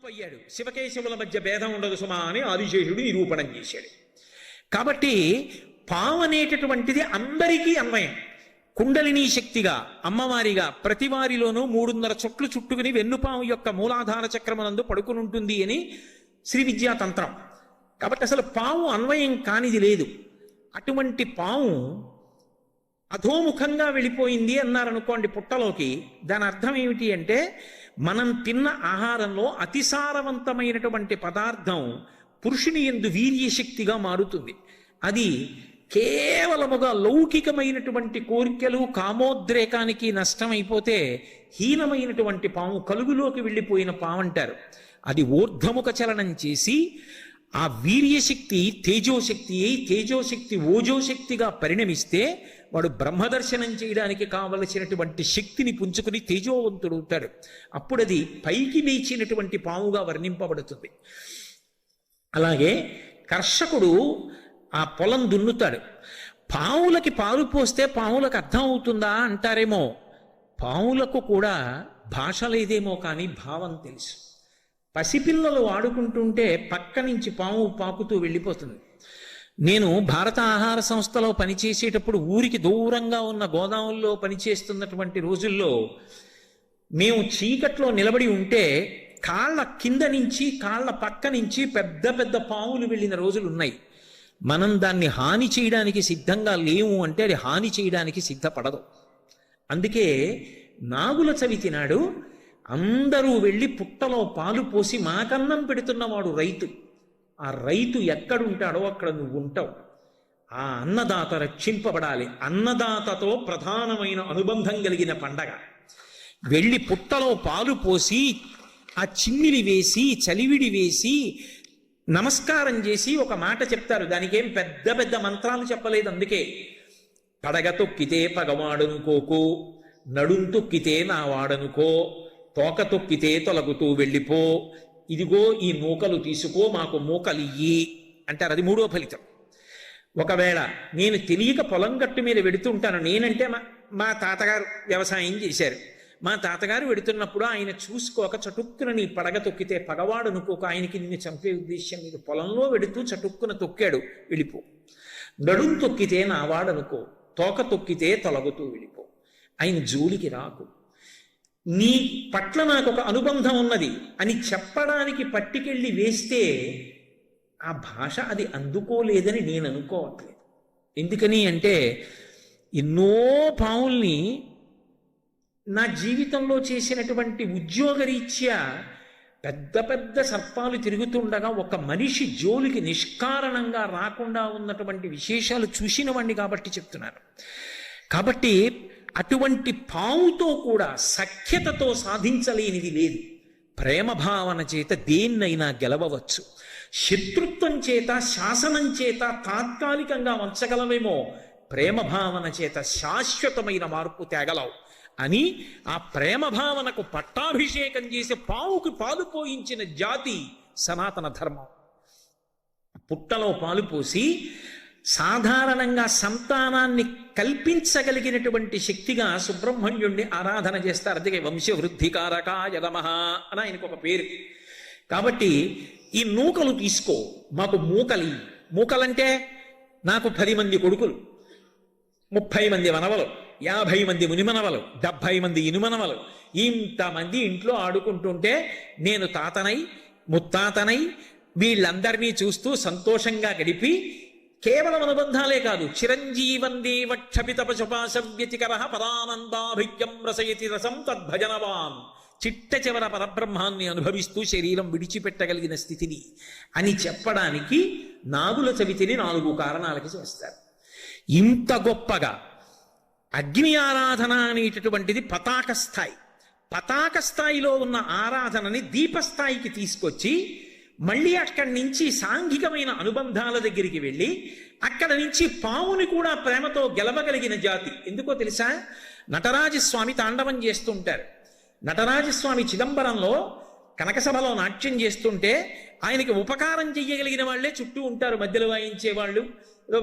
అయ్యాడు. శివకేశవుల మధ్య భేదం ఉండదు సుమా అని ఆదిశేషుడు నిరూపణం చేశాడు. కాబట్టి పాము అనేటటువంటిది అందరికీ అన్వయం. కుండలిని శక్తిగా అమ్మవారిగా ప్రతి వారిలోనూ 3.5 చుట్లు చుట్టుకుని వెన్నుపాము యొక్క మూలాధార చక్రమనందు పడుకుని ఉంటుంది అని శ్రీ విద్యా తంత్రం. కాబట్టి అసలు పాము అన్వయం కానిది లేదు. అటువంటి పాము అధోముఖంగా వెళ్ళిపోయింది అన్నారనుకోండి పుట్టలోకి, దాని అర్థం ఏమిటి అంటే మనం తిన్న ఆహారంలో అతిసారవంతమైనటువంటి పదార్థం పురుషుని యందు వీర్యశక్తిగా మారుతుంది. అది కేవలముగా లౌకికమైనటువంటి కోరికలు కామోద్రేకానికి నష్టమైపోతే హీనమైనటువంటి పాము, కలుగులోకి వెళ్ళిపోయిన పాము అంటారు. అది ఊర్ధ్వముఖ చలనం చేసి ఆ వీర్యశక్తి తేజోశక్తి ఓజోశక్తిగా పరిణమిస్తే వాడు బ్రహ్మదర్శనం చేయడానికి కావలసినటువంటి శక్తిని పుంజుకుని తేజోవంతుడవుతాడు. అప్పుడు అది పైకి లేచినటువంటి పాముగా వర్ణింపబడుతుంది. అలాగే కర్షకుడు ఆ పొలం దున్నుతాడు. పావులకి పాలు పోస్తే పావులకు అర్థం అవుతుందా అంటారేమో. పావులకు కూడా భాష లేదేమో కానీ భావం తెలుసు. పసిపిల్లలు ఆడుకుంటుంటే పక్క నుంచి పాము పాకుతూ వెళ్ళిపోతుంది. నేను భారత ఆహార సంస్థలో పనిచేసేటప్పుడు ఊరికి దూరంగా ఉన్న గోదాముల్లో పనిచేస్తున్నటువంటి రోజుల్లో మేము చీకట్లో నిలబడి ఉంటే కాళ్ళ కింద నుంచి కాళ్ళ పక్క నుంచి పెద్ద పెద్ద పాములు వెళ్ళిన రోజులు ఉన్నాయి. మనం దాన్ని హాని చేయడానికి సిద్ధంగా లేము అంటే అది హాని చేయడానికి సిద్ధపడదు. అందుకే నాగుల చవితి నాడు అందరూ వెళ్ళి పుట్టలో పాలు పోసి మాకన్నం పెడుతున్నవాడు రైతు. ఆ రైతు ఎక్కడుంటాడో అక్కడ నువ్వు ఉంటావు. ఆ అన్నదాత రక్షింపబడాలి. అన్నదాతతో ప్రధానమైన అనుబంధం కలిగిన పండగ. వెళ్ళి పుట్టలో పాలు పోసి ఆ చిమ్మిలి వేసి చలివిడి వేసి నమస్కారం చేసి ఒక మాట చెప్తారు. దానికేం పెద్ద పెద్ద మంత్రాలు చెప్పలేదు. అందుకే పడగ తొక్కితే పగవాడనుకోకు, నడుం తొక్కితే నా వాడనుకో, తోక తొక్కితే తొలగుతూ వెళ్ళిపో, ఇదిగో ఈ నూకలు తీసుకో మాకు మూకలియ్యి అంటారు. అది 3వ ఫలితం. ఒకవేళ నేను తెలియక పొలం గట్టు మీద వెడుతుంటాను, నేనంటే మా తాతగారు వ్యవసాయం చేశారు, మా తాతగారు వెడుతున్నప్పుడు ఆయన చూసుకోక చటుక్కున నీ పడగ తొక్కితే పగవాడు అనుకోక ఆయనకి నిన్ను చంపే ఉద్దేశం మీద పొలంలో వెడుతూ చటుక్కున తొక్కాడు, వెళ్ళిపో. నడుం తొక్కితే నావాడనుకో, తోక తొక్కితే తొలగుతూ వెళ్ళిపో, ఆయన జోలికి రాకు, నీ పట్ల నాకు ఒక అనుబంధం ఉన్నది అని చెప్పడానికి పట్టుకెళ్ళి వేస్తే ఆ భాష అది అందుకోలేదని నేను అనుకోవట్లేదు. ఎందుకని అంటే ఎన్నో పావుల్ని నా జీవితంలో చేసినటువంటి ఉద్యోగరీత్యా పెద్ద పెద్ద సర్పాలు తిరుగుతుండగా ఒక మనిషి జోలికి నిష్కారణంగా రాకుండా ఉన్నటువంటి విశేషాలు చూసినవాణ్ణి కాబట్టి చెప్తున్నాను. కాబట్టి అటువంటి పావుతో కూడా సఖ్యతతో సాధించలేనిది లేదు. ప్రేమ భావన చేత దేన్నైనా గెలవవచ్చు. శత్రుత్వం చేత శాసనం చేత తాత్కాలికంగా వంచగలమేమో, ప్రేమ భావన చేత శాశ్వతమైన మార్పు తేగలవు అని ఆ ప్రేమ భావనకు పట్టాభిషేకం చేసి పావుకి పాలు పోయించిన జాతి సనాతన ధర్మం. పుట్టలో పాలు పోసి సాధారణంగా సంతానాన్ని కల్పించగలిగినటువంటి శక్తిగా సుబ్రహ్మణ్యుణ్ణి ఆరాధన చేస్తారు. అందుకే వంశవృద్ధికారకాయ నమః అని ఆయనకు ఒక పేరు. కాబట్టి ఈ నూకలు తీసుకో, మాకు మూకలి. మూకలంటే నాకు 10 మంది కొడుకులు, 30 మంది మనవలు, 50 మంది మునిమనవలు, 70 మంది ఇనుమనవలు, ఇంతమంది ఇంట్లో ఆడుకుంటుంటే నేను తాతనై ముత్తాతనై వీళ్ళందరినీ చూస్తూ సంతోషంగా గడిపి కేవలం అనుబంధాలే కాదు, చిరంజీవందేవ క్షపిత పశుపాశవ్యతికర పరానందాభిజ్ఞం రసయతి రసం తద్భజనవాన్, చిట్ట చివర పరబ్రహ్మాన్ని అనుభవిస్తూ శరీరం విడిచిపెట్టగలిగిన స్థితిని అని చెప్పడానికి నాగుల చవితిని 4 కారణాలకి చేస్తారు. ఇంత గొప్పగా అగ్ని ఆరాధన అనేటటువంటిది పతాక స్థాయి. పతాక స్థాయిలో ఉన్న ఆరాధనని దీపస్థాయికి తీసుకొచ్చి మళ్ళీ అక్కడి నుంచి సాంఘికమైన అనుబంధాల దగ్గరికి వెళ్ళి అక్కడ నుంచి పావుని కూడా ప్రేమతో గెలవగలిగిన జాతి. ఎందుకో తెలుసా? నటరాజస్వామి తాండవం చేస్తుంటారు. నటరాజస్వామి చిదంబరంలో కనకసభలో నాట్యం చేస్తుంటే ఆయనకి ఉపకారం చెయ్యగలిగిన వాళ్లే చుట్టూ ఉంటారు. మధ్యలో వాయించేవాళ్ళు,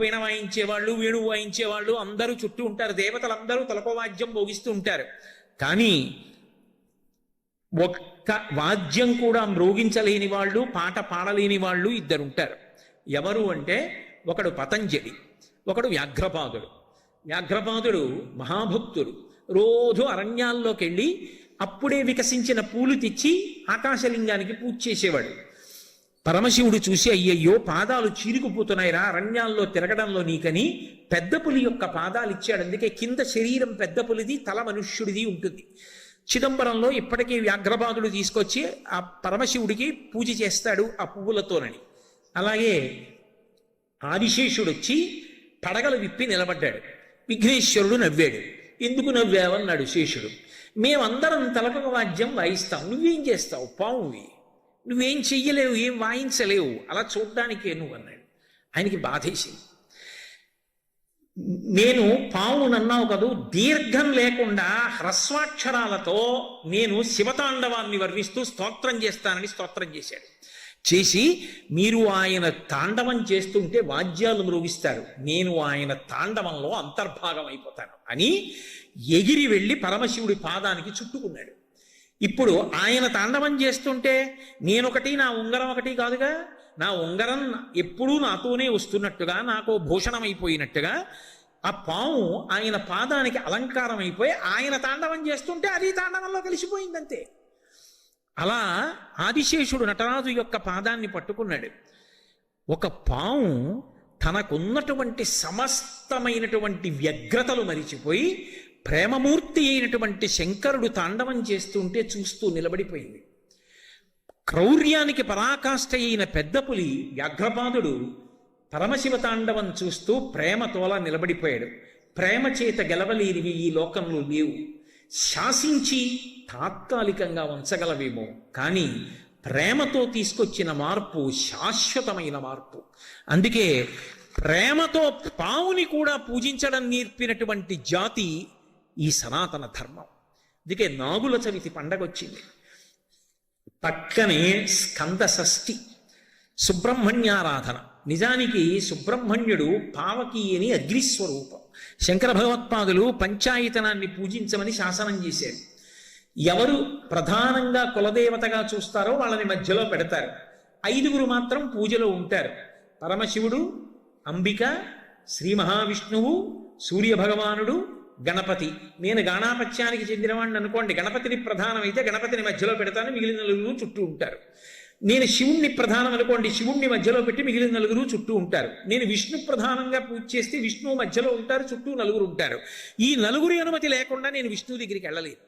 వీణ వాయించేవాళ్ళు, వేణువు వాయించేవాళ్ళు అందరూ చుట్టూ ఉంటారు. దేవతలందరూ తలకోవాద్యం భోగిస్తూ ఉంటారు. కానీ ఒక్క వాద్యం కూడా మ్రోగించలేని వాళ్ళు, పాట పాడలేని వాళ్ళు ఇద్దరుంటారు. ఎవరు అంటే, ఒకడు పతంజలి, ఒకడు వ్యాఘ్రపాదుడు. వ్యాఘ్రపాదుడు మహాభక్తుడు. రోజు అరణ్యాల్లోకి వెళ్ళి అప్పుడే వికసించిన పూలు తెచ్చి ఆకాశలింగానికి పూజ చేసేవాడు. పరమశివుడు చూసి, అయ్యయ్యో పాదాలు చీరుకుపోతున్నాయిరా అరణ్యాల్లో తిరగడంలో నీకని పెద్ద పులి యొక్క పాదాలు ఇచ్చాడు. అందుకే కింద శరీరం పెద్ద పులిది, తల మనుష్యుడిది ఉంటుంది. చిదంబరంలో ఇప్పటికీ వ్యాఘ్రపాదుడు తీసుకొచ్చి ఆ పరమశివుడికి పూజ చేస్తాడు ఆ పువ్వులతోనని. అలాగే ఆదిశేషుడు వచ్చి పడగలు విప్పి నిలబడ్డాడు. విఘ్నేశ్వరుడు నవ్వాడు. ఎందుకు నవ్వావన్నాడు శేషుడు. మేమందరం తలకొక వాద్యం వాయిస్తాం, నువ్వేం చేస్తావు పావువి, నువ్వేం చెయ్యలేవు, ఏం వాయించలేవు, అలా చూడ్డానికే నువ్వు అన్నాడు. ఆయనకి బాధేసింది. నేను పావునన్నావు కదూ, దీర్ఘం లేకుండా హ్రస్వాక్షరాలతో నేను శివతాండవాన్ని వర్ణిస్తూ స్తోత్రం చేస్తానని స్తోత్రం చేశాడు. చేసి, మీరు ఆయన తాండవం చేస్తుంటే వాద్యాలు మ్రోగిస్తారు, నేను ఆయన తాండవంలో అంతర్భాగం అయిపోతాను అని ఎగిరి వెళ్ళి పరమశివుడి పాదానికి చుట్టుకున్నాడు. ఇప్పుడు ఆయన తాండవం చేస్తుంటే నేనొకటి, నా ఉంగరం ఒకటి కాదుగా, నా ఉంగరం ఎప్పుడూ నాతోనే వస్తున్నట్టుగా, నాకు భూషణం అయిపోయినట్టుగా ఆ పాము ఆయన పాదానికి అలంకారం అయిపోయి ఆయన తాండవం చేస్తుంటే అది తాండవంలో కలిసిపోయిందంతే. అలా ఆదిశేషుడు నటరాజు యొక్క పాదాన్ని పట్టుకున్నాడు. ఒక పాము తనకున్నటువంటి సమస్తమైనటువంటి వ్యగ్రతలు మరిచిపోయి ప్రేమమూర్తి అయినటువంటి శంకరుడు తాండవం చేస్తుంటే చూస్తూ నిలబడిపోయింది. క్రౌర్యానికి పరాకాష్ఠ అయిన పెద్ద పులి వ్యాఘ్రపాదుడు పరమశివ తాండవం చూస్తూ ప్రేమతోలా నిలబడిపోయాడు. ప్రేమ చేత గెలవలేనివి ఈ లోకంలో లేవు. శాసించి తాత్కాలికంగా ఉంచగలవేమో, కానీ ప్రేమతో తీసుకొచ్చిన మార్పు శాశ్వతమైన మార్పు. అందుకే ప్రేమతో పావుని కూడా పూజించడం నేర్పినటువంటి జాతి ఈ సనాతన ధర్మం. అందుకే నాగుల చవితి పండగ వచ్చింది. పక్కనే స్కంద షష్ఠి, సుబ్రహ్మణ్యారాధన. నిజానికి సుబ్రహ్మణ్యుడు పావకి అని అగ్నిస్వరూపం. శంకర భగవత్పాదులు పంచాయతనాన్ని పూజించమని శాసనం చేశారు. ఎవరు ప్రధానంగా కులదేవతగా చూస్తారో వాళ్ళని మధ్యలో పెడతారు. 5 మాత్రం పూజలో ఉంటారు. పరమశివుడు, అంబిక, శ్రీ మహావిష్ణువు, సూర్యభగవానుడు, గణపతి. నేను గాణాపత్యానికి చెందినవాడిని అనుకోండి, గణపతిని ప్రధానమైతే గణపతిని మధ్యలో పెడతాను, మిగిలిన 4 చుట్టూ ఉంటారు. నేను శివుణ్ణి ప్రధానం అనుకోండి, శివుణ్ణి మధ్యలో పెట్టి మిగిలిన 4 చుట్టూ ఉంటారు. నేను విష్ణు ప్రధానంగా పూజ చేస్తే విష్ణువు మధ్యలో ఉంటారు, చుట్టూ 4 ఉంటారు. ఈ 4 అనుమతి లేకుండా నేను విష్ణువు దగ్గరికి వెళ్ళలేదు.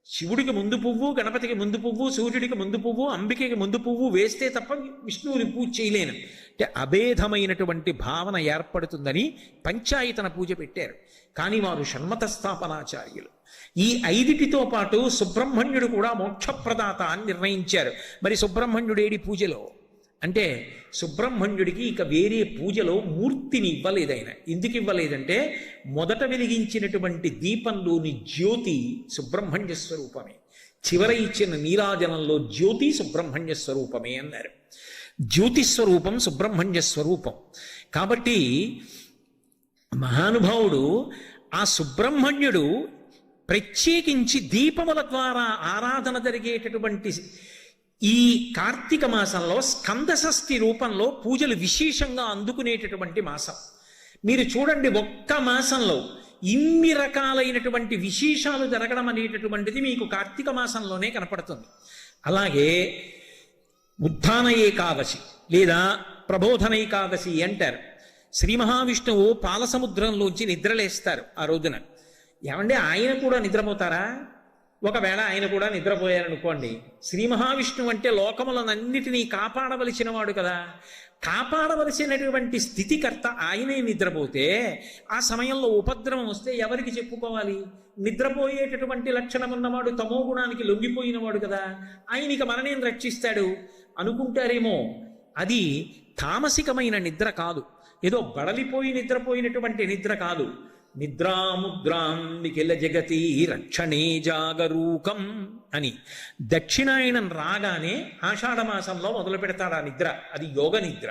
శివుడికి ముందు పువ్వు, గణపతికి ముందు పువ్వు, సూర్యుడికి ముందు పువ్వు, అంబికకి ముందు పువ్వు వేస్తే తప్ప విష్ణువుని పూజ చేయలేను. అంటే అభేదమైనటువంటి భావన ఏర్పడుతుందని పంచాయతన పూజ పెట్టారు. కానీ వారు షణ్మత స్థాపనాచార్యులు. ఈ 5టితో పాటు సుబ్రహ్మణ్యుడు కూడా మోక్షప్రదాత అని నిర్ణయించారు. మరి సుబ్రహ్మణ్యుడేడి పూజలో అంటే, సుబ్రహ్మణ్యుడికి ఇక వేరే పూజలో మూర్తిని ఇవ్వలేదు ఆయన. ఎందుకు ఇవ్వలేదంటే, మొదట వెలిగించినటువంటి దీపంలోని జ్యోతి సుబ్రహ్మణ్య స్వరూపమే, చివర ఇచ్చిన నీరాజనంలో జ్యోతి సుబ్రహ్మణ్య స్వరూపమే అన్నారు. జ్యోతిస్వరూపం సుబ్రహ్మణ్య స్వరూపం. కాబట్టి మహానుభావుడు ఆ సుబ్రహ్మణ్యుడు ప్రత్యేకించి దీపముల ద్వారా ఆరాధన జరిగేటటువంటి ఈ కార్తీక మాసంలో స్కందషష్ఠి రూపంలో పూజలు విశేషంగా అందుకునేటటువంటి మాసం. మీరు చూడండి, ఒక్క మాసంలో ఇన్ని రకాలైనటువంటి విశేషాలు జరగడం అనేటటువంటిది మీకు కార్తీక మాసంలోనే కనపడుతుంది. అలాగే ఉత్థాన ఏకాదశి లేదా ప్రబోధన ఏకాదశి అంటారు. శ్రీ మహావిష్ణువు పాలసముద్రంలోంచి నిద్రలేస్తారు ఆ రోజున. ఏమంటే ఆయన కూడా నిద్రపోతారా? ఒకవేళ ఆయన కూడా నిద్రపోయారనుకోండి, శ్రీ మహావిష్ణువు అంటే లోకములనన్నిటినీ కాపాడవలసిన వాడు కదా, కాపాడవలసినటువంటి స్థితికర్త ఆయనే నిద్రపోతే ఆ సమయంలో ఉపద్రవం వస్తే ఎవరికి చెప్పుకోవాలి? నిద్రపోయేటటువంటి లక్షణం ఉన్నవాడు, తమో గుణానికి లొంగిపోయినవాడు కదా, ఆయనకి మననేం రక్షిస్తాడు అనుకుంటారేమో. అది తామసికమైన నిద్ర కాదు, ఏదో బడలిపోయి నిద్రపోయినటువంటి నిద్ర కాదు. నిద్రాముద్రాం నిఖిల జగతి రక్షణే జాగరూకం అని దక్షిణాయనం రాగానే ఆషాఢమాసంలో మొదలు పెడతాడు ఆ నిద్ర. అది యోగ నిద్ర.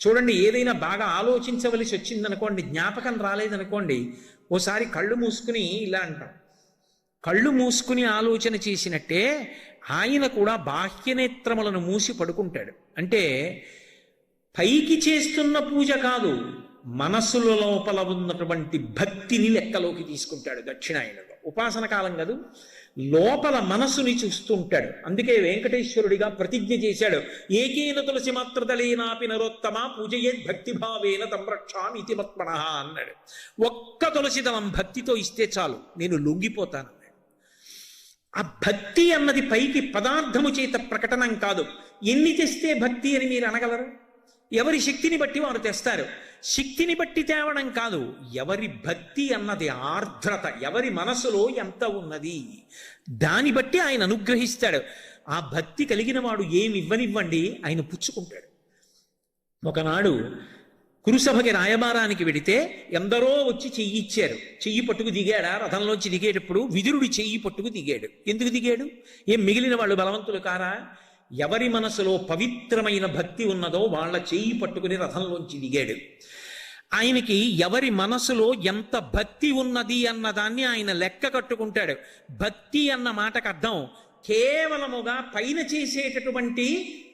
చూడండి, ఏదైనా బాగా ఆలోచించవలసి వచ్చిందనుకోండి, జ్ఞాపకం రాలేదనుకోండి, ఓసారి కళ్ళు మూసుకుని ఇలా అంటాం. కళ్ళు మూసుకుని ఆలోచన చేసినట్టే ఆయన కూడా బాహ్యనేత్రములను మూసి పడుకుంటాడు. అంటే పైకి చేస్తున్న పూజ కాదు, మనసుల లోపల ఉన్నటువంటి భక్తిని లెక్కలోకి తీసుకుంటాడు. దక్షిణాయనంలో ఉపాసన కాలం కాదు, లోపల మనసుని చూస్తూ ఉంటాడు. అందుకే వెంకటేశ్వరుడిగా ప్రతిజ్ఞ చేశాడు, ఏకేన తులసి మాత్రదలేనాపి నరోత్తమ పూజయేద్ భక్తిభావేన తంరక్షామి ఇతి మత్మనః అన్నాడు. ఒక్క తులసి దళం భక్తితో ఇస్తే చాలు, నేను లొంగిపోతాను. ఆ భక్తి అన్నది పైకి పదార్థము చేత ప్రకటనం కాదు. ఎన్ని తెస్తే భక్తి అని మీరు అనగలరు? ఎవరి శక్తిని బట్టి వారు తెస్తారు. శక్తిని బట్టి తేవడం కాదు, ఎవరి భక్తి అన్నది ఆర్ద్రత, ఎవరి మనసులో ఎంత ఉన్నది దాన్ని బట్టి ఆయన అనుగ్రహిస్తాడు. ఆ భక్తి కలిగిన వాడు ఏమి ఇవ్వనివ్వండి ఆయన పుచ్చుకుంటాడు. ఒకనాడు కురుసభకి రాయబారానికి వెడితే ఎందరో వచ్చి చెయ్యి ఇచ్చారు. చెయ్యి పట్టుకు దిగాడా? రథంలోంచి దిగేటప్పుడు విదురుడి చెయ్యి పట్టుకు దిగాడు. ఎందుకు దిగాడు? ఏం మిగిలిన వాళ్ళు బలవంతులు కారా? ఎవరి మనసులో పవిత్రమైన భక్తి ఉన్నదో వాళ్ళ చెయ్యి పట్టుకుని రథంలోంచి దిగాడు. ఆయనకి ఎవరి మనసులో ఎంత భక్తి ఉన్నది అన్నదాన్ని ఆయన లెక్క కట్టుకుంటాడు. భక్తి అన్న మాటకు అర్థం కేవలముగా పైన చేసేటటువంటి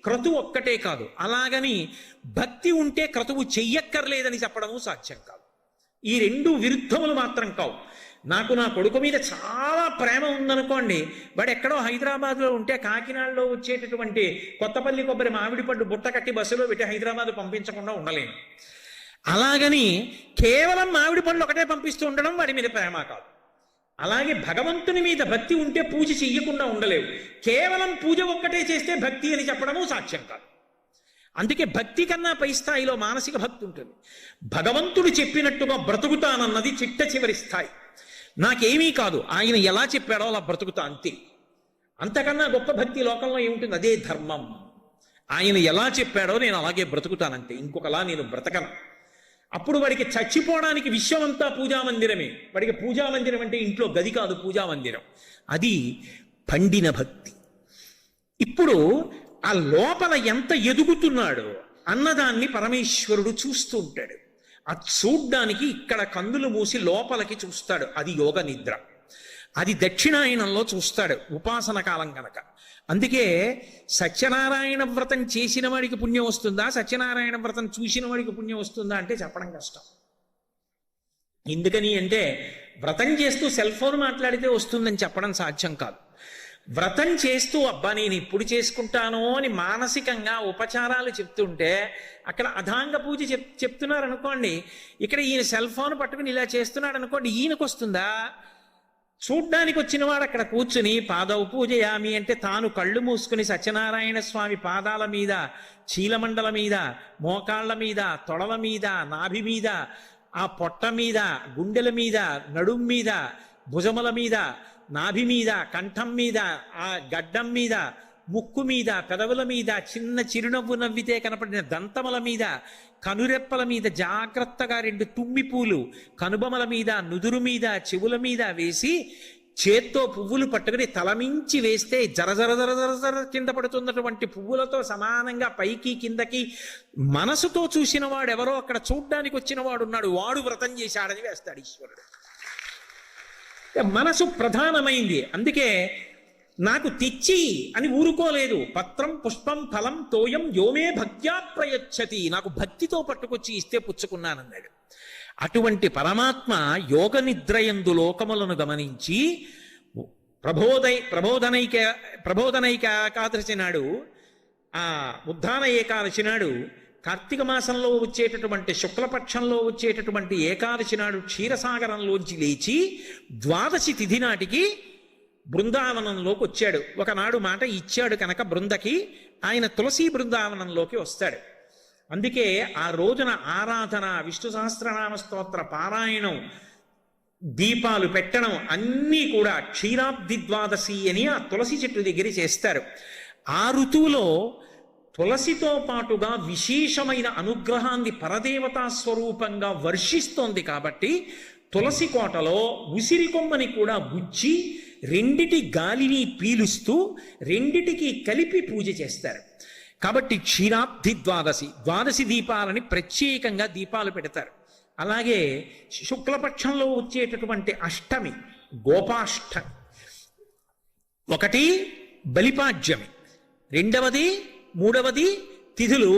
క్రతువు ఒక్కటే కాదు, అలాగని భక్తి ఉంటే క్రతువు చెయ్యక్కర్లేదని చెప్పడము సాధ్యం కాదు. ఈ రెండు విరుద్ధములు మాత్రం కావు. నాకు నా కొడుకు మీద చాలా ప్రేమ ఉందనుకోండి, వాడు ఎక్కడో హైదరాబాద్లో ఉంటే కాకినాడలో వచ్చేటటువంటి కొత్తపల్లి కొబ్బరి మామిడి పండు బుట్ట కట్టి బస్సులో పెట్టి హైదరాబాద్ పంపించకుండా ఉండలేను. అలాగని కేవలం మామిడి పండ్లు ఒకటే పంపిస్తూ ఉండడం వాడి మీద ప్రేమ కాదు. అలాగే భగవంతుని మీద భక్తి ఉంటే పూజ చెయ్యకుండా ఉండలేవు. కేవలం పూజ ఒక్కటే చేస్తే భక్తి అని చెప్పడము సాధ్యం కాదు. అందుకే భక్తి కన్నా పై స్థాయిలో మానసిక భక్తి ఉంటుంది. భగవంతుడు చెప్పినట్టుగా బ్రతుకుతానన్నది చిట్ట చివరి స్థాయి. నాకేమీ కాదు, ఆయన ఎలా చెప్పాడో అలా బ్రతుకుతా అంతే. అంతకన్నా గొప్ప భక్తి లోకంలో ఏముంటుంది? అదే ధర్మం. ఆయన ఎలా చెప్పాడో నేను అలాగే బ్రతుకుతానంతే, ఇంకొకలా నేను బ్రతకను. అప్పుడు వాడికి చచ్చిపోవడానికి విశ్వమంతా పూజామందిరమే. వాడికి పూజామందిరం అంటే ఇంట్లో గది కాదు, పూజామందిరం. అది పండిన భక్తి. ఇప్పుడు ఆ లోపల ఎంత ఎదుగుతున్నాడో అన్నదాన్ని పరమేశ్వరుడు చూస్తూ ఉంటాడు. ఆ చూడ్డానికి ఇక్కడ కన్నులు మూసి లోపలికి చూస్తాడు. అది యోగ నిద్ర. అది దక్షిణాయనంలో చూస్తాడు, ఉపాసన కాలం కనుక. అందుకే సత్యనారాయణ వ్రతం చేసిన వాడికి పుణ్యం వస్తుందా, సత్యనారాయణ వ్రతం చూసిన వాడికి పుణ్యం వస్తుందా అంటే చెప్పడం కష్టం. ఎందుకని అంటే వ్రతం చేస్తూ సెల్ ఫోన్ మాట్లాడితే వస్తుందని చెప్పడం సాధ్యం కాదు. వ్రతం చేస్తూ అబ్బా నేను ఇప్పుడు చేసుకుంటాను అని మానసికంగా ఉపచారాలు చెప్తుంటే అక్కడ అధాంగ పూజ చెప్తున్నారు అనుకోండి, ఇక్కడ ఈయన సెల్ ఫోన్ పట్టుకుని ఇలా చేస్తున్నాడు అనుకోండి, ఈయనకు వస్తుందా? చూడ్డానికి వచ్చిన వాడు అక్కడ కూర్చుని పాదవు పూజయామి అంటే తాను కళ్ళు మూసుకుని సత్యనారాయణ స్వామి పాదాల మీద, చీలమండల మీద, మోకాళ్ల మీద, తొడల మీద, నాభి మీద, ఆ పొట్ట మీద, గుండెల మీద, నడుం మీద, భుజముల మీద, నాభి మీద, కంఠం మీద, ఆ గడ్డం మీద, ముక్కు మీద, పెదవుల మీద, చిన్న చిరునవ్వు నవ్వితే కనపడిన దంతముల మీద, కనురెప్పల మీద జాగ్రత్తగా 2 తుమ్మి పూలు కనుబొమల మీద, నుదురు మీద, చెవుల మీద వేసి చేత్తో పువ్వులు పట్టుకుని తలమించి వేస్తే జరజర జరజర కింద పడుతున్నటువంటి పువ్వులతో సమానంగా పైకి కిందకి మనసుతో చూసిన వాడెవరో అక్కడ చూడ్డానికి వచ్చిన వాడు ఉన్నాడు, వాడు వ్రతం చేశాడని వేస్తాడు ఈశ్వరుడు. మనసు ప్రధానమైంది. అందుకే నాకు తెచ్చి అని ఊరుకోలేదు. పత్రం పుష్పం ఫలం తోయం యోమే భక్త్యా ప్రయచ్చతి, నాకు భక్తితో పట్టుకొచ్చి ఇస్తే పుచ్చుకున్నానన్నాడు. అటువంటి పరమాత్మ యోగ నిద్రయందు లోకములను గమనించి ప్రబోధనైక ఏకాదశి నాడు, ఆ ఉద్ధాన ఏకాదశి నాడు, కార్తీక మాసంలో వచ్చేటటువంటి శుక్లపక్షంలో వచ్చేటటువంటి ఏకాదశి నాడు క్షీరసాగరంలోంచి లేచి ద్వాదశి తిథి నాటికి బృందావనంలోకి వచ్చాడు. ఒకనాడు మాట ఇచ్చాడు కనుక బృందకి, ఆయన తులసి బృందావనంలోకి వస్తాడు. అందుకే ఆ రోజున ఆరాధన, విష్ణు సహస్రనామ స్తోత్ర పారాయణం, దీపాలు పెట్టడం అన్నీ కూడా క్షీరాబ్ది ద్వాదశి అని ఆ తులసి చెట్టు దగ్గర చేస్తారు. ఆ ఋతువులో తులసితో పాటుగా విశేషమైన అనుగ్రహాన్ని పరదేవతా స్వరూపంగా వర్షిస్తోంది కాబట్టి తులసి కోటలో ఉసిరి కొమ్మని కూడా గుచ్చి రెండిటి గాలిని పీలుస్తూ రెండిటికి కలిపి పూజ చేస్తారు. కాబట్టి క్షీరాబ్ది ద్వాదశి, ద్వాదశి దీపాలని ప్రత్యేకంగా దీపాలు పెడతారు. అలాగే శుక్లపక్షంలో వచ్చేటటువంటి అష్టమి గోపాష్టమి, ఒకటి బలిపాడ్యమి. రెండవది మూడవది తిథులు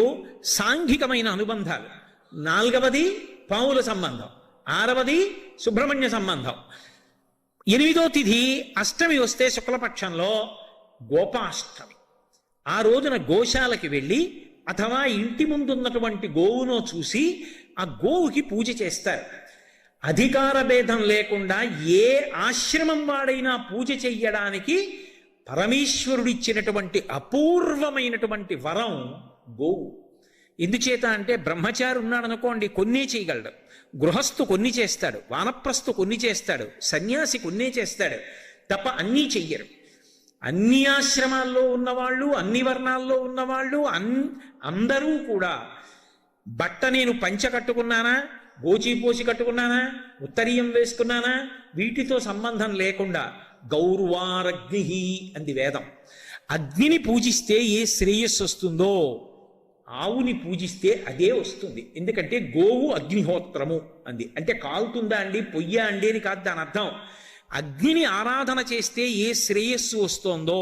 సాంఘికమైన అనుబంధాలు. నాలుగవది పావుల సంబంధం. ఆరవది సుబ్రహ్మణ్య సంబంధం. ఎనిమిదో తిథి అష్టమి వస్తే శుక్లపక్షంలో గోపాష్టమి. ఆ రోజున గోశాలకి వెళ్ళి అథవా ఇంటి ముందున్నటువంటి గోవునో చూసి ఆ గోవుకి పూజ చేస్తారు. అధికార భేదం లేకుండా ఏ ఆశ్రమం వాడైనా పూజ చెయ్యడానికి పరమేశ్వరుడిచ్చినటువంటి అపూర్వమైనటువంటి వరం గోవు. ఎందుచేత అంటే బ్రహ్మచారి ఉన్నాడనుకోండి కొన్నే చేయగలడు, గృహస్థు కొన్ని చేస్తాడు, వానప్రస్థు కొన్ని చేస్తాడు, సన్యాసి కొన్నే చేస్తాడు తప్ప అన్నీ చెయ్యరు. అన్ని ఆశ్రమాల్లో ఉన్నవాళ్ళు, అన్ని వర్ణాల్లో ఉన్నవాళ్ళు అందరూ కూడా బట్ట నేను పంచ కట్టుకున్నానా, గోచీపోసి కట్టుకున్నానా, ఉత్తరీయం వేసుకున్నానా, వీటితో సంబంధం లేకుండా గౌర్వారగ్ని అంది వేదం. అగ్నిని పూజిస్తే ఏ శ్రేయస్సు వస్తుందో ఆవుని పూజిస్తే అదే వస్తుంది. ఎందుకంటే గోవు అగ్నిహోత్రము అంది. అంటే కాలుతుందా అండి, పొయ్యా అండి అని కాదు దాని అర్థం. అగ్నిని ఆరాధన చేస్తే ఏ శ్రేయస్సు వస్తోందో,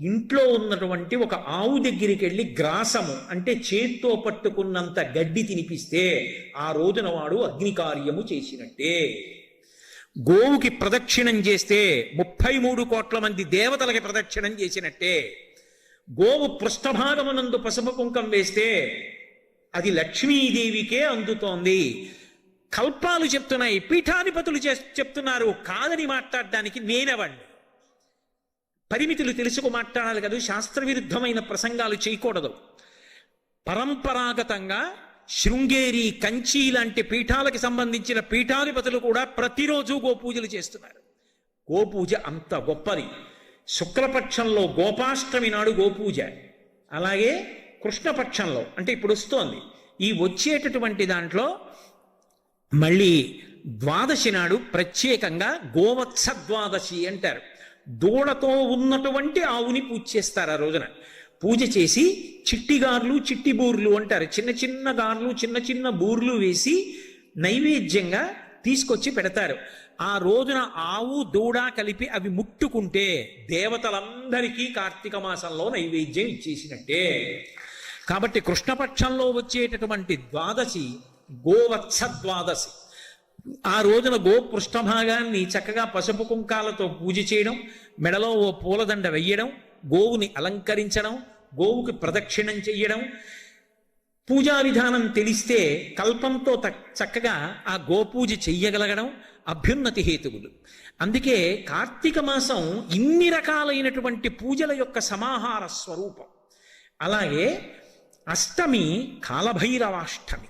ఇంట్లో ఉన్నటువంటి ఒక ఆవు దగ్గరికి వెళ్ళి గ్రాసము అంటే చేత్తో పట్టుకున్నంత గడ్డి తినిపిస్తే ఆ రోజున వాడు అగ్ని కార్యము చేసినట్టే. గోవుకి ప్రదక్షిణం చేస్తే 33 కోట్ల మంది దేవతలకి ప్రదక్షిణం చేసినట్టే. గోవు పృష్ఠభాగమునందు పసుపు కుంకం వేస్తే అది లక్ష్మీదేవికే అందుతోంది. కల్పాలు చెప్తున్నాయి, పీఠాధిపతులు చెప్తున్నారు. కాదని మాట్లాడడానికి నేనెవండి? పరిమితులు తెలుసుకు మాట్లాడాలి కదా, శాస్త్రవిరుద్ధమైన ప్రసంగాలు చేయకూడదు. పరంపరాగతంగా శృంగేరి, కంచి లాంటి పీఠాలకి సంబంధించిన పీఠాధిపతులు కూడా ప్రతిరోజు గోపూజలు చేస్తున్నారు. గోపూజ అంత గొప్పది. శుక్లపక్షంలో గోపాష్టమి నాడు గోపూజ, అలాగే కృష్ణపక్షంలో అంటే ఇప్పుడు వస్తోంది ఈ వచ్చేటటువంటి దాంట్లో మళ్ళీ ద్వాదశి నాడు ప్రత్యేకంగా గోవత్స ద్వాదశి అంటారు. దూడతో ఉన్నటువంటి ఆవుని పూజ చేస్తారు. ఆ రోజున పూజ చేసి చిట్టి గార్లు, చిట్టి బూర్లు అంటారు, చిన్న చిన్న గార్లు, చిన్న చిన్న బూర్లు వేసి నైవేద్యంగా తీసుకొచ్చి పెడతారు. ఆ రోజున ఆవు దూడ కలిపి అవి ముట్టుకుంటే దేవతలందరికీ కార్తీక మాసంలో నైవేద్యం ఇచ్చేసినట్టే. కాబట్టి కృష్ణపక్షంలో వచ్చేటటువంటి ద్వాదశి గోవత్స ద్వాదశి. ఆ రోజున గో పృష్ఠభాగాన్ని చక్కగా పసుపు కుంకాలతో పూజ చేయడం, మెడలో ఓ పూలదండ వెయ్యడం, గోవుని అలంకరించడం, గోవుకి ప్రదక్షిణం చెయ్యడం. పూజా విధానం తెలిస్తే కల్పంతో చక్కగా ఆ గోపూజ చెయ్యగలగడం అభ్యున్నతి హేతువులు. అందుకే కార్తీక మాసం ఇన్ని రకాలైనటువంటి పూజల యొక్క సమాహార స్వరూపం. అలాగే అష్టమి కాలభైరవాష్టమి.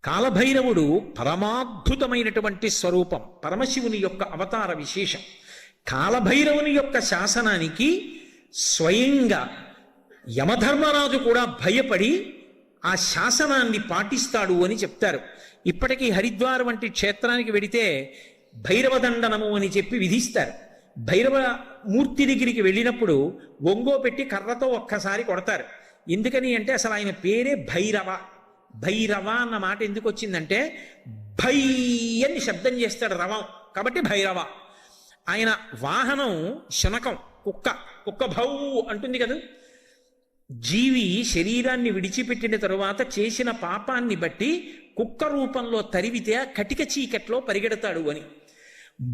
కాలభైరవుడు పరమాద్భుతమైనటువంటి స్వరూపం, పరమశివుని యొక్క అవతార విశేషం. కాలభైరవుని యొక్క శాసనానికి స్వయంగా యమధర్మరాజు కూడా భయపడి ఆ శాసనాన్ని పాటిస్తాడు అని చెప్తారు. ఇప్పటికీ హరిద్వార్ వంటి క్షేత్రానికి వెడితే భైరవదండనము అని చెప్పి విధిస్తారు. భైరవ మూర్తి దగ్గరికి వెళ్ళినప్పుడు ఒంగో పెట్టి కర్రతో ఒక్కసారి కొడతారు. ఎందుకని అంటే అసలు ఆయన పేరే భైరవ. భైరవ అన్న మాట ఎందుకు వచ్చిందంటే భై అని శబ్దం చేస్తాడు రవం, కాబట్టి భైరవ. ఆయన వాహనం శునకం, కుక్క భౌ అంటుంది కదా. జీవి శరీరాన్ని విడిచిపెట్టిన తరువాత చేసిన పాపాన్ని బట్టి కుక్క రూపంలో తరివితే కటిక చీకట్లో పరిగెడతాడు అని.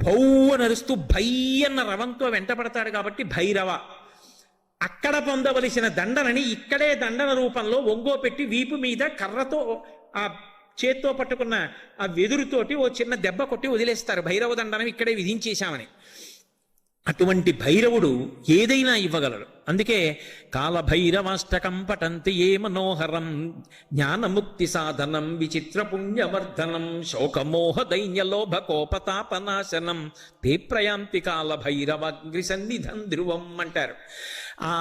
భౌ నరుస్తూ భై అన్న రవంతో వెంటపడతాడు కాబట్టి భైరవ. అక్కడ పొందవలసిన దండనని ఇక్కడే దండన రూపంలో ఒంగో పెట్టి వీపు మీద కర్రతో ఆ చేత్తో పట్టుకున్న ఆ వెదురుతోటి ఓ చిన్న దెబ్బ కొట్టి వదిలేస్తారు. భైరవ దండనం ఇక్కడే విధించేశామని. అటువంటి భైరవుడు ఏదైనా ఇవ్వగలడు. అందుకే కాలభైరవాష్టకం పఠంతి ఏ మనోహరం జ్ఞానముక్తి సాధనం విచిత్ర పుణ్యవర్ధనం శోకమోహ దైన్యలోభ కోపతాపనాశనం తే ప్రయాంతి కాలభైరవాగ్రి సన్నిధం ధ్రువం అంటారు. ఆ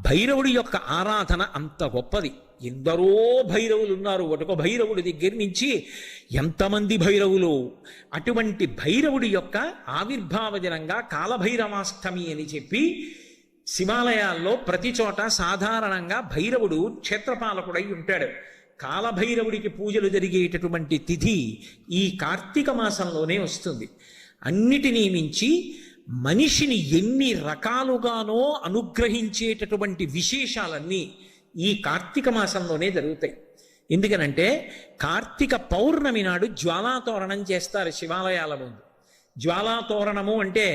భైరవుడి యొక్క ఆరాధన అంత గొప్పది. ఎందరో భైరవులు ఉన్నారు. ఒటొక భైరవుడి దగ్గర నుంచి ఎంతమంది భైరవులు. అటువంటి భైరవుడి యొక్క ఆవిర్భావ దినంగా కాలభైరవాష్టమి అని చెప్పి శివాలయాల్లో ప్రతి చోట సాధారణంగా భైరవుడు క్షేత్రపాలకుడై ఉంటాడు. కాలభైరవుడికి పూజలు జరిగేటటువంటి తిథి ఈ కార్తీక మాసంలోనే వస్తుంది. అన్నిటినీ మించి మనిషిని ఎన్ని రకాలుగానో అనుగ్రహించేటటువంటి విశేషాలన్నీ ఈ కార్తీక మాసంలోనే జరుగుతాయి. ఎందుకనంటే కార్తీక పౌర్ణమి నాడు జ్వాలాతోరణం చేస్తారు శివాలయాల ముందు. జ్వాలాతోరణము అంటే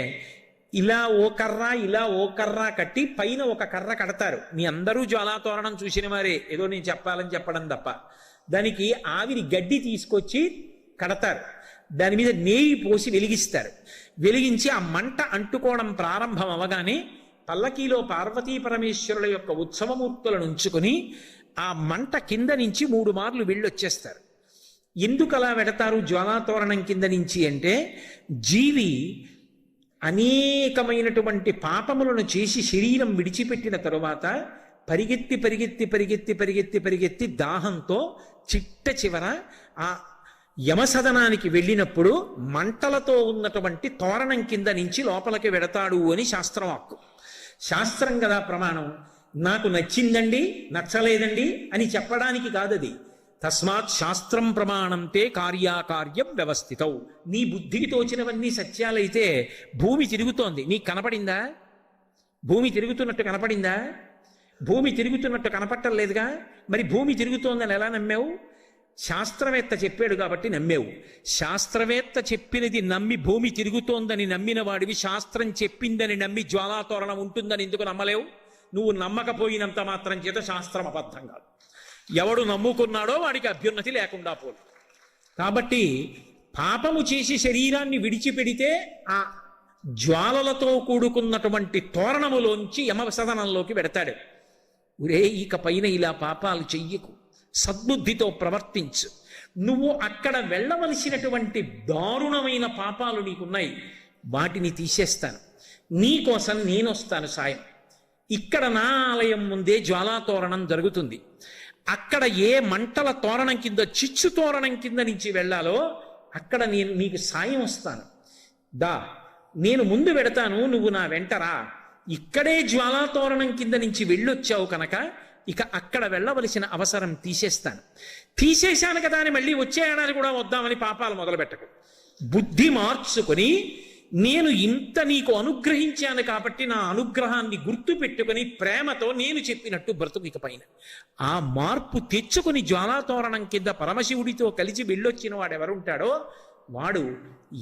ఇలా ఓ కర్ర కట్టి పైన ఒక కర్ర కడతారు. మీ అందరూ జ్వాలాతోరణం చూసిన వారే, ఏదో నేను చెప్పాలని చెప్పడం తప్ప. దానికి ఆవిరి గడ్డి తీసుకొచ్చి కడతారు, దాని మీద నెయ్యి పోసి వెలిగిస్తారు. వెలిగించి ఆ మంట అంటుకోవడం ప్రారంభం అవగానే పల్లకీలో పార్వతీ పరమేశ్వరుల యొక్క ఉత్సవమూర్తులను ఉంచుకొని ఆ మంట కింద నుంచి 3 మార్లు వెళ్ళొచ్చేస్తారు. ఎందుకు అలా వెడతారు జ్వాలాతోరణం కింద నుంచి అంటే, జీవి అనేకమైనటువంటి పాపములను చేసి శరీరం విడిచిపెట్టిన తరువాత పరిగెత్తి పరిగెత్తి పరిగెత్తి పరిగెత్తి పరిగెత్తి దాహంతో చిట్ట చివర ఆ యమసదనానికి వెళ్ళినప్పుడు మంటలతో ఉన్నటువంటి తోరణం కింద నుంచి లోపలికి వెడతాడు అని శాస్త్రవాక్కు. శాస్త్రం కదా ప్రమాణం. నాకు నచ్చిందండి నచ్చలేదండి అని చెప్పడానికి కాదది. తస్మాత్ శాస్త్రం ప్రమాణంతే కార్యాకార్యం వ్యవస్థితౌ. నీ బుద్ధికి తోచినవన్నీ సత్యాలైతే భూమి తిరుగుతోంది, నీకు కనపడిందా? భూమి తిరుగుతున్నట్టు కనపడిందా? భూమి తిరుగుతున్నట్టు కనపట్టలేదుగా. మరి భూమి తిరుగుతోందని ఎలా నమ్మావు? శాస్త్రవేత్త చెప్పాడు కాబట్టి నమ్మేవు. శాస్త్రవేత్త చెప్పినది నమ్మి భూమి తిరుగుతోందని నమ్మిన వాడివి శాస్త్రం చెప్పిందని నమ్మి జ్వాలాతోరణం ఉంటుందని ఎందుకు నమ్మలేవు? నువ్వు నమ్మకపోయినంత మాత్రం చేత శాస్త్రం అబద్ధం కాదు. ఎవడు నమ్ముకున్నాడో వాడికి అభ్యున్నతి లేకుండా పోదు. కాబట్టి పాపము చేసి శరీరాన్ని విడిచిపెడితే ఆ జ్వాలలతో కూడుకున్నటువంటి తోరణములోంచి యమసదనంలోకి పెడతాడు. ఒరే, ఇక పైన ఇలా పాపాలు చెయ్యకు, సద్బుద్ధితో ప్రవర్తించు. నువ్వు అక్కడ వెళ్ళవలసినటువంటి దారుణమైన పాపాలు నీకున్నాయి, వాటిని తీసేస్తాను, నీకోసం నేనొస్తాను సాయం. ఇక్కడ నా ఆలయం ముందే జ్వాలాతోరణం జరుగుతుంది. అక్కడ ఏ మంటల తోరణం కింద చిచ్చు తోరణం కింద నుంచి వెళ్ళాలో అక్కడ నేను నీకు సాయం వస్తాను. దా, నేను ముందు పెడతాను, నువ్వు నా వెంటరా. ఇక్కడే జ్వాలాతోరణం కింద నుంచి వెళ్ళొచ్చావు కనుక ఇక అక్కడ వెళ్ళవలసిన అవసరం తీసేస్తాను. తీసేశాను కదా అని మళ్ళీ వచ్చే ఏడాది కూడా వద్దామని పాపాలు మొదలుపెట్టకు. బుద్ధి మార్చుకొని నేను ఇంత నీకు అనుగ్రహించాను కాబట్టి నా అనుగ్రహాన్ని గుర్తు పెట్టుకుని ప్రేమతో నేను చెప్పినట్టు బ్రతుకు. ఇక పైన ఆ మార్పు తెచ్చుకుని జ్వాలాతోరణం కింద పరమశివుడితో కలిసి వెళ్ళొచ్చిన వాడు ఎవరుంటాడో వాడు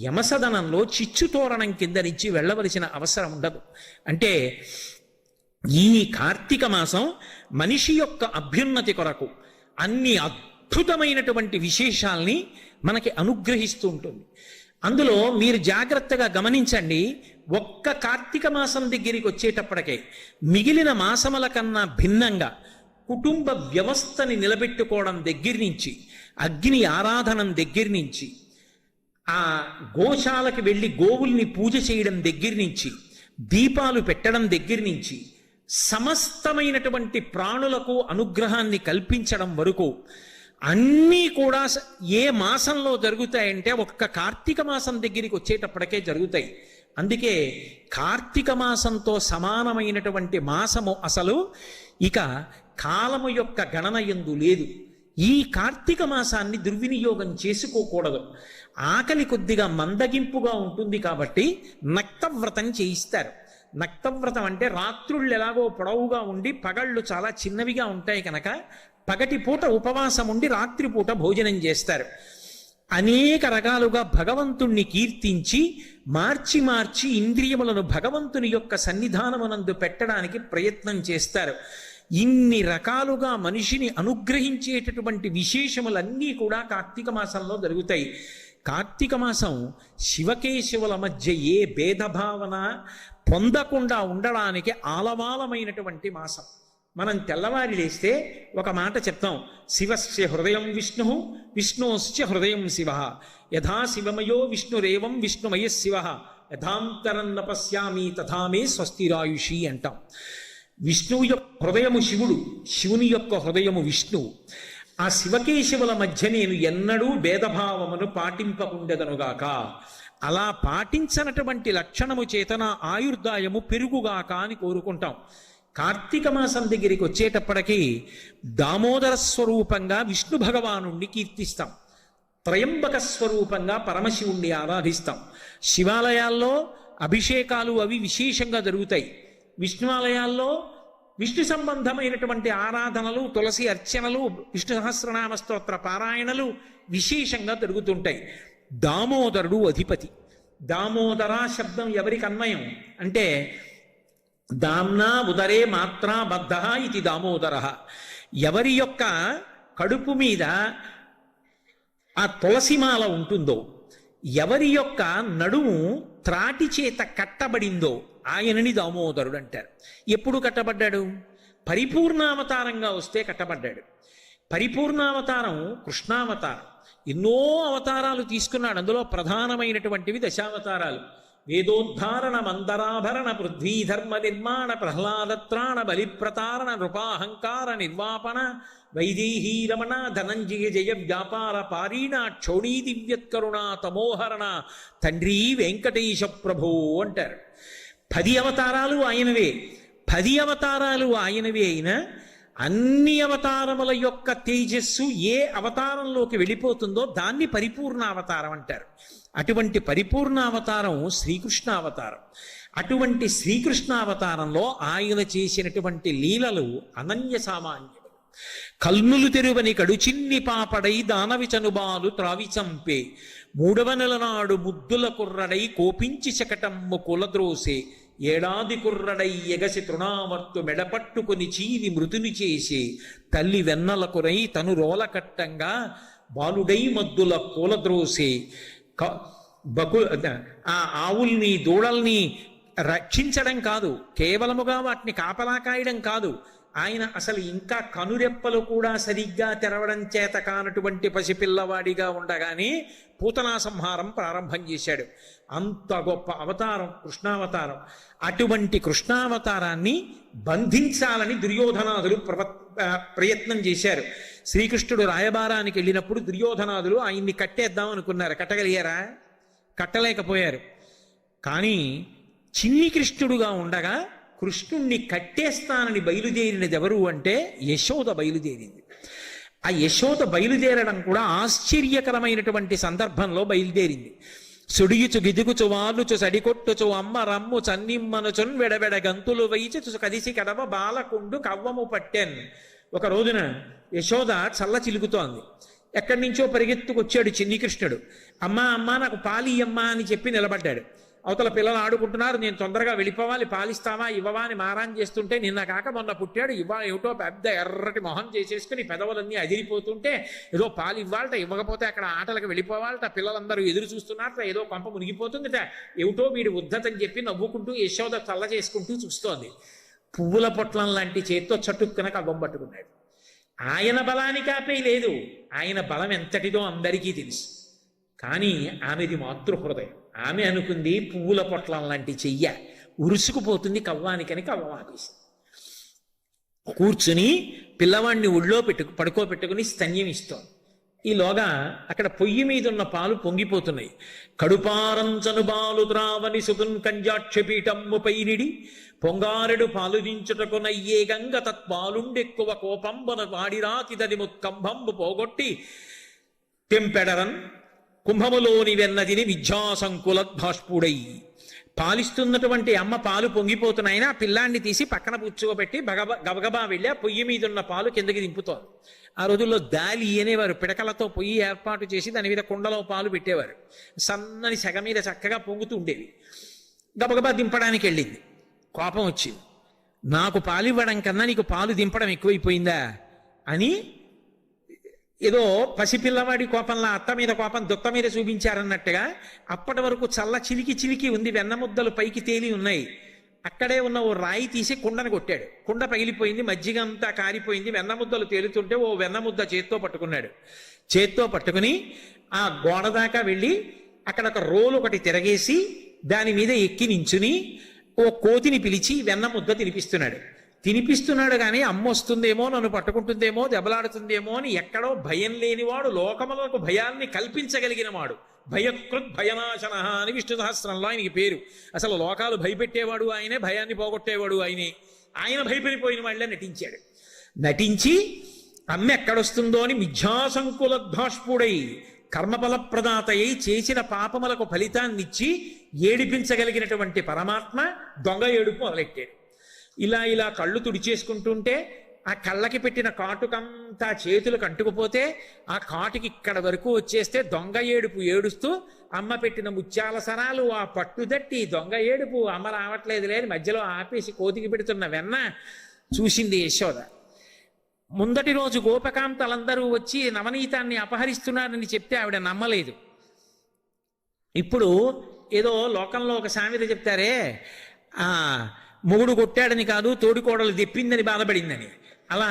యమసదనంలో చిచ్చుతోరణం కింద నుంచి వెళ్ళవలసిన అవసరం ఉండదు. అంటే ఈ కార్తీక మాసం మనిషి యొక్క అభ్యున్నతి కొరకు అన్ని అద్భుతమైనటువంటి విశేషాల్ని మనకి అనుగ్రహిస్తూ ఉంటుంది. అందులో మీరు జాగ్రత్తగా గమనించండి. ఒక్క కార్తీక మాసం దగ్గరికి వచ్చేటప్పటికే మిగిలిన మాసముల కన్నా భిన్నంగా కుటుంబ వ్యవస్థని నిలబెట్టుకోవడం దగ్గర నుంచి, అగ్ని ఆరాధనం దగ్గర నుంచి, ఆ గోశాలకు వెళ్ళి గోవుల్ని పూజ చేయడం దగ్గర నుంచి, దీపాలు పెట్టడం దగ్గర నుంచి, సమస్తమైనటువంటి ప్రాణులకు అనుగ్రహాన్ని కల్పించడం వరకు అన్నీ కూడా ఏ మాసంలో జరుగుతాయంటే ఒక్క కార్తీక మాసం దగ్గరికి వచ్చేటప్పటికే జరుగుతాయి. అందుకే కార్తీక మాసంతో సమానమైనటువంటి మాసము అసలు ఇక కాలము యొక్క గణన యందు లేదు. ఈ కార్తీక మాసాన్ని దుర్వినియోగం చేసుకోకూడదు. ఆకలి కొద్దిగా మందగింపుగా ఉంటుంది కాబట్టి నక్తవ్రతం చేయిస్తారు. నక్తవ్రతం అంటే రాత్రుళ్ళు ఎలాగో పొడవుగా ఉండి పగళ్ళు చాలా చిన్నవిగా ఉంటాయి కనుక పగటి పూట ఉపవాసం ఉండి రాత్రిపూట భోజనం చేస్తారు. అనేక రకాలుగా భగవంతుణ్ణి కీర్తించి మార్చి మార్చి ఇంద్రియములను భగవంతుని యొక్క సన్నిధానమునందు పెట్టడానికి ప్రయత్నం చేస్తారు. ఇన్ని రకాలుగా మనిషిని అనుగ్రహించేటటువంటి విశేషములన్నీ కూడా కార్తీక మాసంలో జరుగుతాయి. కార్తీక మాసం శివకేశవుల మధ్య ఏ భేదభావన పొందకుండా ఉండడానికి ఆలవాలమైనటువంటి మాసం. మనం తెల్లవారి లేస్తే ఒక మాట చెప్తాం, శివస్య హృదయం విష్ణు విష్ణోస్య హృదయం శివ, యథా శివమయో విష్ణురేవం విష్ణుమయ శివ, యథాంతరం నపశ్యామి తథామే స్వస్తిరాయుషి అంటాం. విష్ణువు యొక్క హృదయము శివుడు, శివుని యొక్క హృదయము విష్ణువు. ఆ శివకేశవుల మధ్య నేను ఎన్నడూ భేదభావమును పాటింపకుండెదనుగాక. అలా పాటించనటువంటి లక్షణము చేతన ఆయుర్దాయము పెరుగుగాక అని కోరుకుంటాం. కార్తీక మాసం దగ్గరికి వచ్చేటప్పటికీ దామోదర స్వరూపంగా విష్ణు భగవానుణ్ణి కీర్తిస్తాం, త్రయంబక స్వరూపంగా పరమశివుణ్ణి ఆరాధిస్తాం. శివాలయాల్లో అభిషేకాలు అవి విశేషంగా జరుగుతాయి. విష్ణు ఆలయాల్లో విష్ణు సంబంధమైనటువంటి ఆరాధనలు, తులసి అర్చనలు, విష్ణు సహస్రనామ స్తోత్ర పారాయణలు విశేషంగా జరుగుతుంటాయి. దామోదరుడు అధిపతి. దామోదర శబ్దం ఎవరికి అన్వయం అంటే దామ్నా ఉదరే మాత్రా బద్ధ ఇది దామోదర. ఎవరి యొక్క కడుపు మీద ఆ తులసిమాల ఉంటుందో, ఎవరి యొక్క నడుము త్రాటి చేత కట్టబడిందో ఆయనని దామోదరుడు అంటారు. ఎప్పుడు కట్టబడ్డాడు? పరిపూర్ణావతారంగా వస్తే కట్టబడ్డాడు. పరిపూర్ణావతారం కృష్ణావతారం. ఎన్నో అవతారాలు తీసుకున్నాడు. అందులో ప్రధానమైనటువంటివి దశావతారాలు. వేదోద్ధారణ మందరాభరణ పృథ్వీధర్మ నిర్మాణ ప్రహ్లాదత్రాణ బలిప్రతారణ నృపాహంకార నిర్వాపణ వైదేహీ రమణ ధనంజయ జయ వ్యాపార పారీణ క్షోణీ దివ్యత్కరుణ తమోహరణ తండ్రి వెంకటేశ ప్రభో అంటారు. 10 అవతారాలు ఆయనవే. 10 అవతారాలు ఆయనవే అయినా అన్ని అవతారముల యొక్క తేజస్సు ఏ అవతారంలోకి వెళ్ళిపోతుందో దాన్ని పరిపూర్ణ అవతారం అంటారు. అటువంటి పరిపూర్ణ అవతారం శ్రీకృష్ణ అవతారం. అటువంటి శ్రీకృష్ణ అవతారంలో ఆయన చేసినటువంటి లీలలు అనన్య సామాన్యములు. కల్నులు తెరువని కడుచిన్ని పాపడై దానవి చనుబాలు త్రావి చంపే 3వ నెల నాడు ముద్దుల కుర్రడై కోపించి శకటమ్ము కులద్రోసే ఏడాది కుర్రడై ఎగసి తృణావర్తు మెడపట్టుకుని చీవి మృతుని చేసి తల్లి వెన్నల కురై తను రోలకట్టంగా బాలుడై మద్దుల కూలద్రోసే ఆ ఆవుల్ని దూడల్ని రక్షించడం కాదు, కేవలముగా వాటిని కాపలా కాయడం కాదు, ఆయన అసలు ఇంకా కనురెప్పలు కూడా సరిగ్గా తెరవడం చేత కానటువంటి పసిపిల్లవాడిగా ఉండగానే పూతనా సంహారం ప్రారంభం చేశాడు. అంత గొప్ప అవతారం కృష్ణావతారం. అటువంటి కృష్ణావతారాన్ని బంధించాలని దుర్యోధనాదులు ప్రయత్నం చేశారు. శ్రీకృష్ణుడు రాయబారానికి వెళ్ళినప్పుడు దుర్యోధనాదులు ఆయన్ని కట్టేద్దాం అనుకున్నారు. కట్టగలిగారా? కట్టలేకపోయారు. కానీ చిన్ని కృష్ణుడుగా ఉండగా కృష్ణుణ్ణి కట్టేస్తానని బయలుదేరినది ఎవరు అంటే యశోద బయలుదేరింది. ఆ యశోద బయలుదేరడం కూడా ఆశ్చర్యకరమైనటువంటి సందర్భంలో బయలుదేరింది. సుడియుచు గిదుగుచు వాలుచు సడికొట్టుచు అమ్మ రమ్ము చన్నిమ్మనుచున్ వెడవెడ గంతులు వైచు కదిసి కడవ బాలకుండు కవ్వము పట్టెన్. ఒక రోజున యశోద చల్ల చిలుకుతోంది. ఎక్కడి నుంచో పరిగెత్తుకొచ్చాడు చిన్ని కృష్ణుడు. అమ్మా అమ్మా నాకు పాలి అమ్మా అని చెప్పి నిలబడ్డాడు. అవతల పిల్లలు ఆడుకుంటున్నారు. నేను తొందరగా వెళ్ళిపోవాలి, పాలిస్తావా ఇవ్వవా అని మారాన్ చేస్తుంటే నిన్న కాక మొన్న పుట్టాడు, ఇవాళ ఏమిటో పెద్ద ఎర్రటి మొహం చేసేసుకుని పెదవులన్నీ అదిరిపోతుంటే ఏదో పాలు ఇవ్వాలట, ఇవ్వకపోతే అక్కడ ఆటలకు వెళ్ళిపోవాలట, పిల్లలందరూ ఎదురు చూస్తున్నారట, ఏదో కొంప మునిగిపోతుందిట, ఏమిటో వీడి ఉద్ధతని చెప్పి నవ్వుకుంటూ యశోద చల్ల చేసుకుంటూ చూస్తోంది. పువ్వుల పొట్లం లాంటి చేత్తో చటుక్కున కవ్వం పట్టుకున్నాడు. ఆయన బలానికి ఆపే లేదు, ఆయన బలం ఎంతటిదో అందరికీ తెలుసు. కానీ ఆమెది మాతృహృదయం. ఆమె అనుకుంది పువ్వుల పొట్లం లాంటి చెయ్య ఉరుసుకుపోతుంది కవ్వానికని కవ్వం ఆపేసి కూర్చుని పిల్లవాడిని ఒళ్ళో పడుకోబెట్టుకుని స్తన్యం ఇస్తోంది. ఈలోగా అక్కడ పొయ్యి మీద ఉన్న పాలు పొంగిపోతున్నాయి. కడుపారంచను బాలు త్రావని సుతున్ కంజాక్షపీఠమ్ము పైనిడి పొంగారెడు పాలు దించుటకునయ్యే గంగ తత్పాలుండెక్కువ కోపంబన వాడిరాతిదని ముత్కంభంబు పోగొట్టి తెంపెడరన్ కుంభములోని వెన్నదిని విద్యాసంకులద్భాష్పుడై. పాలిస్తున్నటువంటి అమ్మ పాలు పొంగిపోతున్నాయినా ఆ పిల్లాన్ని తీసి పక్కన పుచ్చుకోబెట్టి గబగబా వెళ్ళి ఆ పొయ్యి మీద ఉన్న పాలు కిందకి దింపుతోంది. ఆ రోజుల్లో దాలి అనేవారు. పిడకలతో పొయ్యి ఏర్పాటు చేసి దాని మీద కుండలో పాలు పెట్టేవారు. సన్నని సెగ మీద చక్కగా పొంగుతూ ఉండేవి. గబగబా దింపడానికి వెళ్ళింది. కోపం వచ్చింది. నాకు పాలు ఇవ్వడం కన్నా నీకు పాలు దింపడం ఎక్కువైపోయిందా అని ఏదో పసిపిల్లవాడి కోపంలో అత్త మీద కోపం దుత్త మీద చూపించారన్నట్టుగా అప్పటి వరకు చల్ల చిలికి చిలికి ఉంది. వెన్నముద్దలు పైకి తేలి ఉన్నాయి. అక్కడే ఉన్న ఓ రాయి తీసి కుండను కొట్టాడు. కుండ పగిలిపోయింది, మజ్జిగ అంతా కారిపోయింది. వెన్నముద్దలు తేలుతుంటే ఓ వెన్నముద్ద చేత్తో పట్టుకున్నాడు. చేత్తో పట్టుకుని ఆ గోడ దాకా వెళ్ళి అక్కడ ఒక రోలు ఒకటి తిరగేసి దాని మీద ఎక్కి నించుని ఓ కోతిని పిలిచి వెన్నముద్ద తినిపిస్తున్నాడు. కానీ అమ్మ వస్తుందేమో, నన్ను పట్టుకుంటుందేమో, దెబ్బలాడుతుందేమో అని ఎక్కడో భయం లేనివాడు, లోకములకు భయాన్ని కల్పించగలిగిన వాడు. భయకృత్ భయనాశన అని విష్ణు సహస్రంలో ఆయనకి పేరు. అసలు లోకాలు భయపెట్టేవాడు ఆయనే, భయాన్ని పోగొట్టేవాడు ఆయనే. ఆయన భయపడిపోయిన వాళ్ళే నటించాడు. నటించి అమ్మ ఎక్కడొస్తుందో అని మిథ్యాసంకులద్భాష్పుడై కర్మఫలప్రదాత అయి చేసిన పాపములకు ఫలితాన్నిచ్చి ఏడిపించగలిగినటువంటి పరమాత్మ దొంగ ఏడుపు మొదలెట్టాడు. ఇలా ఇలా కళ్ళు తుడిచేసుకుంటుంటే ఆ కళ్ళకి పెట్టిన కాటుకంతా చేతులకు అంటుకుపోతే ఆ కాటుకి ఇక్కడ వరకు వచ్చేస్తే దొంగ ఏడుపు ఏడుస్తూ అమ్మ పెట్టిన ముత్యాల సరాలు ఆ పట్టుదట్టి దొంగ ఏడుపు అమ్మ రావట్లేదు లేని మధ్యలో ఆపేసి కోతికి పెడుతున్న వెన్న చూసింది యశోద. ముందటి రోజు గోపకాంతలందరూ వచ్చి నవనీతాన్ని అపహరిస్తున్నారని చెప్తే ఆవిడ నమ్మలేదు. ఇప్పుడు ఏదో లోకంలో ఒక సామెత చెప్తారే, మొగుడు కొట్టాడని కాదు తోడికోడలు దెప్పిందని బాధపడిందని. అలా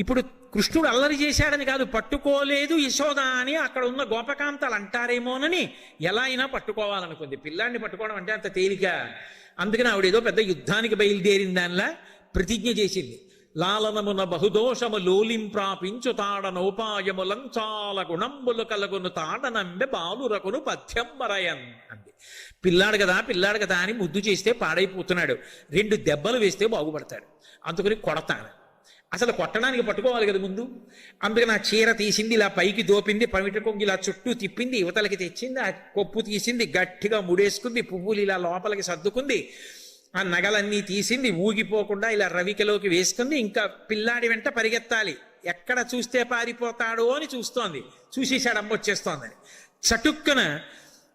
ఇప్పుడు కృష్ణుడు అల్లరి చేశాడని కాదు, పట్టుకోలేదు యశోద అని అక్కడ ఉన్న గోపకాంతలు అంటారేమోనని ఎలా అయినా పట్టుకోవాలనుకుంది. పిల్లాన్ని పట్టుకోవడం అంటే అంత తేలిక. అందుకని ఆవిడ ఏదో పెద్ద యుద్ధానికి బయలుదేరిన దానిలా ప్రతిజ్ఞ చేసింది. లాలనమున బహుదోషము లోలింప్రాపించు తాడనోపాయములంచాల గుణంబులు కలగును తాడనంబె బాలురకును పథ్యంబరయన్ అంది. పిల్లాడు కదా అని ముద్దు చేస్తే పాడైపోతున్నాడు, 2 దెబ్బలు వేస్తే బాగుపడతాడు, అందుకని కొడతాను. అసలు కొట్టడానికి పట్టుకోవాలి కదా ముందు. అందుకని ఆ చీర తీసింది, ఇలా పైకి దోపింది, పమిట కొంగి ఇలా చుట్టూ తిప్పింది, యువతలకి తెచ్చింది, ఆ కొప్పు తీసింది, గట్టిగా ముడేసుకుంది, పువ్వులు ఇలా లోపలికి సర్దుకుంది, ఆ నగలన్నీ తీసింది, ఊగిపోకుండా ఇలా రవికలోకి వేసుకుంది. ఇంకా పిల్లాడి వెంట పరిగెత్తాలి, ఎక్కడ చూస్తే పారిపోతాడో అని చూస్తోంది. చూసేశాడు అమ్మ వచ్చేస్తోందని. చటుక్కన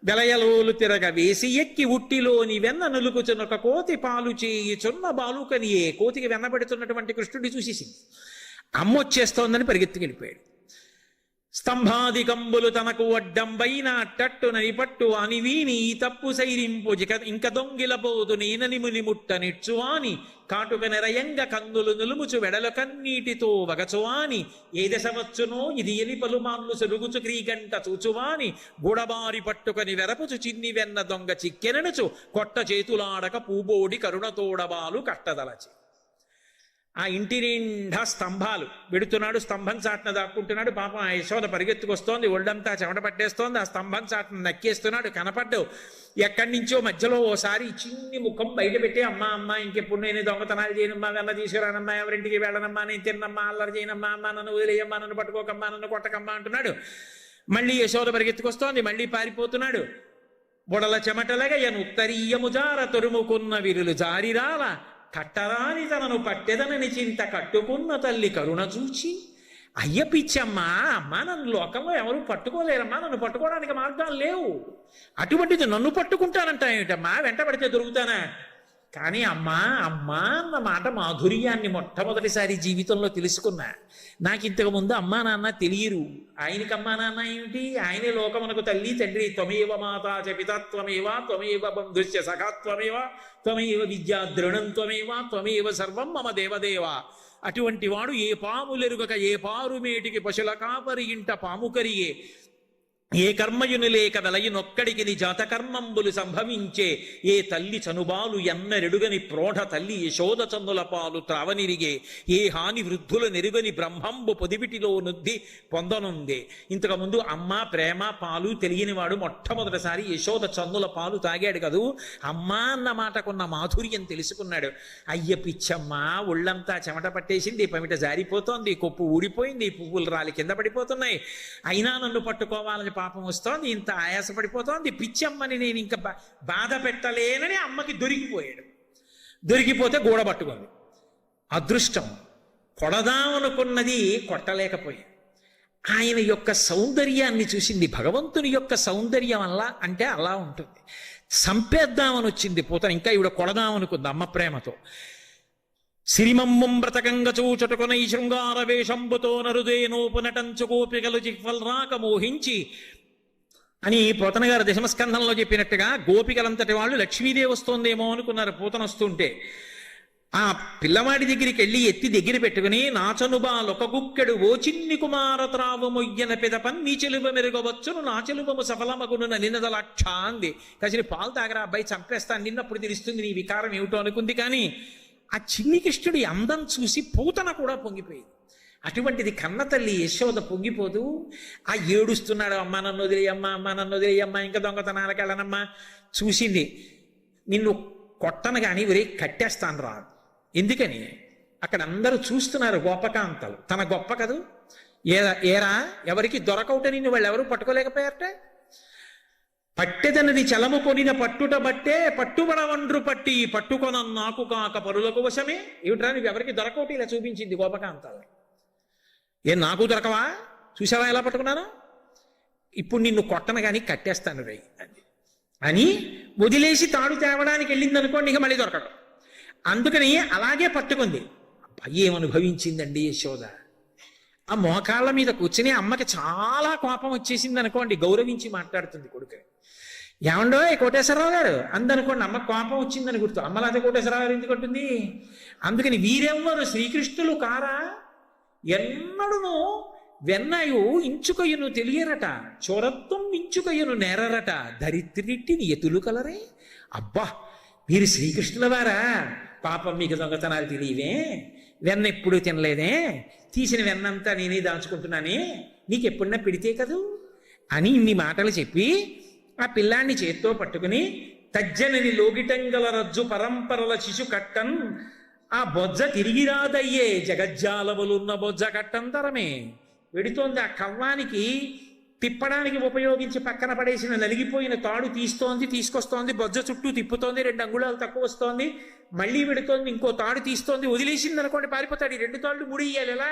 వెలయలోలు తిరగ వేసి ఎక్కి ఉట్టిలోని వెన్న నులుకుచున్నొక కోతి పాలు చేయుచున్న బాలుకనియే. కోతికి వెన్నబడుతున్నటువంటి కృష్ణుడిని చూసేసింది. అమ్మ వచ్చేస్తోందని పరిగెత్తుకెళ్ళిపోయాడు. స్తంభాదికంబులు తనకు అడ్డంబైన టట్టునని పట్టు అనివీని తప్పు సైరింపు ఇంక దొంగిలబోదు నేనని ముని ముట్ట నిచ్చువాని కాటుక నెరయంగ కందులు నులుముచు వెడల కన్నీటితో వగచువాని ఏ దశవచ్చునో ఇది ఎని పలుమాన్లు సరుగుచు క్రీగంట చూచువాని గూడబారి పట్టుకని వెరపుచు చిన్ని వెన్న దొంగ చిక్కెననుచు కొట్ట చేతులాడక పూబోడి కరుణతోడబాలు కట్టదలచి. ఆ ఇంటి నిండా స్తంభాలు పెడుతున్నాడు, స్తంభం చాటున దాక్కుంటున్నాడు. పాపం ఆ యశోద పరిగెత్తుకొస్తోంది, ఒళ్ళంతా చెమట పట్టేస్తోంది, ఆ స్తంభం చాటున నక్కేస్తున్నాడు. కనపడ్డావు ఎక్కడి నుంచో మధ్యలో ఓసారి చిన్ని ముఖం బయట పెట్టి అమ్మ ఇంకెప్పుడు నేను దొంగతనాలు చేయనమ్మా, వెన్న తీసుకురానమ్మా, ఎవరింటికి వెళ్ళనమ్మా, నేను తిన్నమ్మా, అల్లరి చేయనమ్మా, అమ్మ నన్ను వదిలేయమ్మా, నన్ను పట్టుకోకమ్మా, నన్ను కొట్టకమ్మా అంటున్నాడు. మళ్ళీ యశోద పరిగెత్తుకొస్తోంది, మళ్ళీ పారిపోతున్నాడు. బుడల చెమటలగా ఉత్తరీయము జార తొరుముకున్న విరులు జారిరాల కట్టరాని తనను పట్టెదనని చింత కట్టుకున్న తల్లి కరుణ చూచి అయ్య పిచ్చమ్మా, అమ్మా నన్ను లోకంలో ఎవరు పట్టుకోలేరమ్మా, నన్ను పట్టుకోవడానికి మార్గాలు లేవు, అటువంటిది నన్ను పట్టుకుంటానంట ఏమిటమ్మా, వెంట పడితే దొరుకుతానా? కానీ అమ్మా అన్న మాట మాధుర్యాన్ని మొట్టమొదటిసారి జీవితంలో తెలుసుకున్నా. నాకు ఇంతకు ముందు అమ్మా నాన్న తెలియరు. ఆయనకి అమ్మా నాన్న ఏమిటి? ఆయనే లోకమునకు తల్లి తండ్రి. త్వమేవ మాతా చ పితా త్వమేవ త్వమేవ బంధుశ్చ సఖా త్వమేవ త్వమేవ విద్యా ద్రోణం త్వమేవ సర్వం మమ దేవదేవ. అటువంటి వాడు ఏ పాములెరుగక ఏ పారుమేటికి పశుల కాపరి ఇంట పాము కరిగే ఏ కర్మయుని లేక వెలయునొక్కడికి ని జాతకర్మంబులు సంభవించే ఏ తల్లి చనుబాలు ఎన్నరెడుగని ప్రోఢ తల్లి యశోద చన్నుల పాలు త్రావనిరిగే ఏ హాని వృద్ధుల నెరుగని బ్రహ్మంబు పొదివిటిలో నుద్ది పొందనుందే. ఇంతకుముందు అమ్మ ప్రేమ పాలు తెలియనివాడు మొట్టమొదటిసారి యశోద చన్నుల పాలు తాగాడు కదూ. అమ్మా అన్న మాటకున్న మాధుర్యం తెలుసుకున్నాడు. అయ్య పిచ్చమ్మా, ఒళ్ళంతా చెమట పట్టేసింది, పమిట జారిపోతోంది, కొప్పు ఊడిపోయింది, పువ్వులు రాలి కింద పడిపోతున్నాయి, అయినా నన్ను పట్టుకోవాలని పాపం వస్తోంది, ఇంత ఆయాసపడిపోతోంది, పిచ్చమ్మని నేను ఇంకా బాధ పెట్టలేనని అమ్మకి దొరికిపోయాడు. దొరికిపోతే గోడ పట్టుకుంది. అదృష్టం, కొడదామనుకున్నది కొట్టలేకపోయాడు. ఆయన యొక్క సౌందర్యాన్ని చూసింది. భగవంతుని యొక్క సౌందర్యం అలా అంటే అలా ఉంటుంది. సంపేద్దామని వచ్చింది పూతన, ఇంకా ఇవిడ కొడదామనుకుంది అమ్మ ప్రేమతో. సిరిమమ్మం వ్రతకంగ చూచటుకొనై శృంగార వేషంబుతో నరుదేనోపునటంచు గోపికలు జిహ్వల్రాక మోహించి అని పోతన గారు దశమస్కంధంలో చెప్పినట్టుగా గోపికలంతటి వాళ్ళు లక్ష్మీదేవి వస్తోందేమో అనుకున్నారు పూతన వస్తుంటే. ఆ పిల్లవాడి దగ్గరికి వెళ్ళి ఎత్తి దగ్గర పెట్టుకుని నాచనుబాలొక గుక్కెడు ఓ చిన్ని కుమార త్రావు మొయ్యన పెదపన్ నీ చెలువ మెరుగవచ్చును నా చెలువము సఫలమగును నిన్నదలక్ష అంది. కాసిన పాలు తాగరా అబ్బాయి, చంపేస్తాను, నిన్నప్పుడు తెలుస్తుంది నీ వికారం ఏమిటో అనుకుంది. కానీ ఆ చిన్ని కృష్ణుడి అందం చూసి పూతన కూడా పొంగిపోయింది. అటువంటిది కన్న తల్లి యశోద పొంగిపోతూ ఆ ఏడుస్తున్నాడు, అమ్మ నన్ను వదిలేయమ్మా, అమ్మ నన్ను వదిలేయమ్మా, ఇంకా దొంగతనాలకు వెళ్ళనమ్మా. చూసింది, నిన్ను కొట్టను కానీ ఒరే కట్టేస్తాను రా. ఎందుకని? అక్కడ అందరూ చూస్తున్నారు గోపకాంతలు, తన గొప్ప కదూ. ఏరా ఎవరికి దొరకవుట నిన్ను వాళ్ళు ఎవరు పట్టుకోలేకపోయారట. పట్టెదనది చలము కొనిన పట్టుట బట్టే పట్టుబడవండ్రు పట్టి పట్టుకొన నాకు కాక పరులకు వశమే. ఏమిట్రా నువ్వు ఎవరికి దొరకవుట ఇలా చూపించింది గోపకాంతాలు. ఏం నాకు దొరకవా, చూసావా ఎలా పట్టుకున్నాను, ఇప్పుడు నిన్ను కొట్టను కానీ కట్టేస్తాను రై అని వదిలేసి తాడు తేవడానికి వెళ్ళింది అనుకోండి, ఇక మళ్ళీ దొరకడం. అందుకని అలాగే పట్టుకుంది. ఏమనుభవించిందండి యశోద. ఆ మోకాళ్ళ మీద కూర్చుని అమ్మకి చాలా కోపం వచ్చేసింది అనుకోండి, గౌరవించి మాట్లాడుతుంది కొడుకుని. ఏమండో కోటేశ్వరరావు గారు అందనుకోండి, అమ్మ కోపం వచ్చిందని గుర్తు. అమ్మలాతే కోటేశ్వరరావు గారు ఎందుకు అంటుంది. అందుకని వీరెవ్వరు శ్రీకృష్ణులు కారా, ఎన్నడును వెన్నయు ఇంచుకొయ్యను తెలియరట, చోరత్వం ఇంచుకొయ్యను నేరరట, దరిద్రిట్టిని ఎతులు కలరే. అబ్బా మీరు శ్రీకృష్ణుల వారా, పాపం మీకు దొంగతనాలు తెలియవే, వెన్న ఎప్పుడు తినలేదే, తీసిన వెన్నంతా నేనే దాచుకుంటున్నానే, నీకు ఎప్పుడన్నా పెడితే కదూ అని ఇన్ని మాటలు చెప్పి ఆ పిల్లాన్ని చేత్తో పట్టుకుని తజ్జనని లోగిటంగల రజ్జు పరంపరల శిశు కట్టన్ ఆ బొజ్జ తిరిగిరాదయ్యే జగజ్జాలములున్న బొజ్జ కట్టంతరమే. వెడుతోంది ఆ కవ్వానికి తిప్పడానికి ఉపయోగించి పక్కన పడేసిన నలిగిపోయిన తాడు తీస్తోంది, తీసుకొస్తోంది, బొజ్జ చుట్టూ తిప్పుతోంది, 2 అంగుళాలు తక్కువ వస్తోంది, మళ్ళీ వెడుతోంది, ఇంకో తాడు తీస్తోంది, వదిలేసింది అనుకోండి పారిపోతాడు. ఈ 2 తాళ్ళు ముడియాలి ఎలా.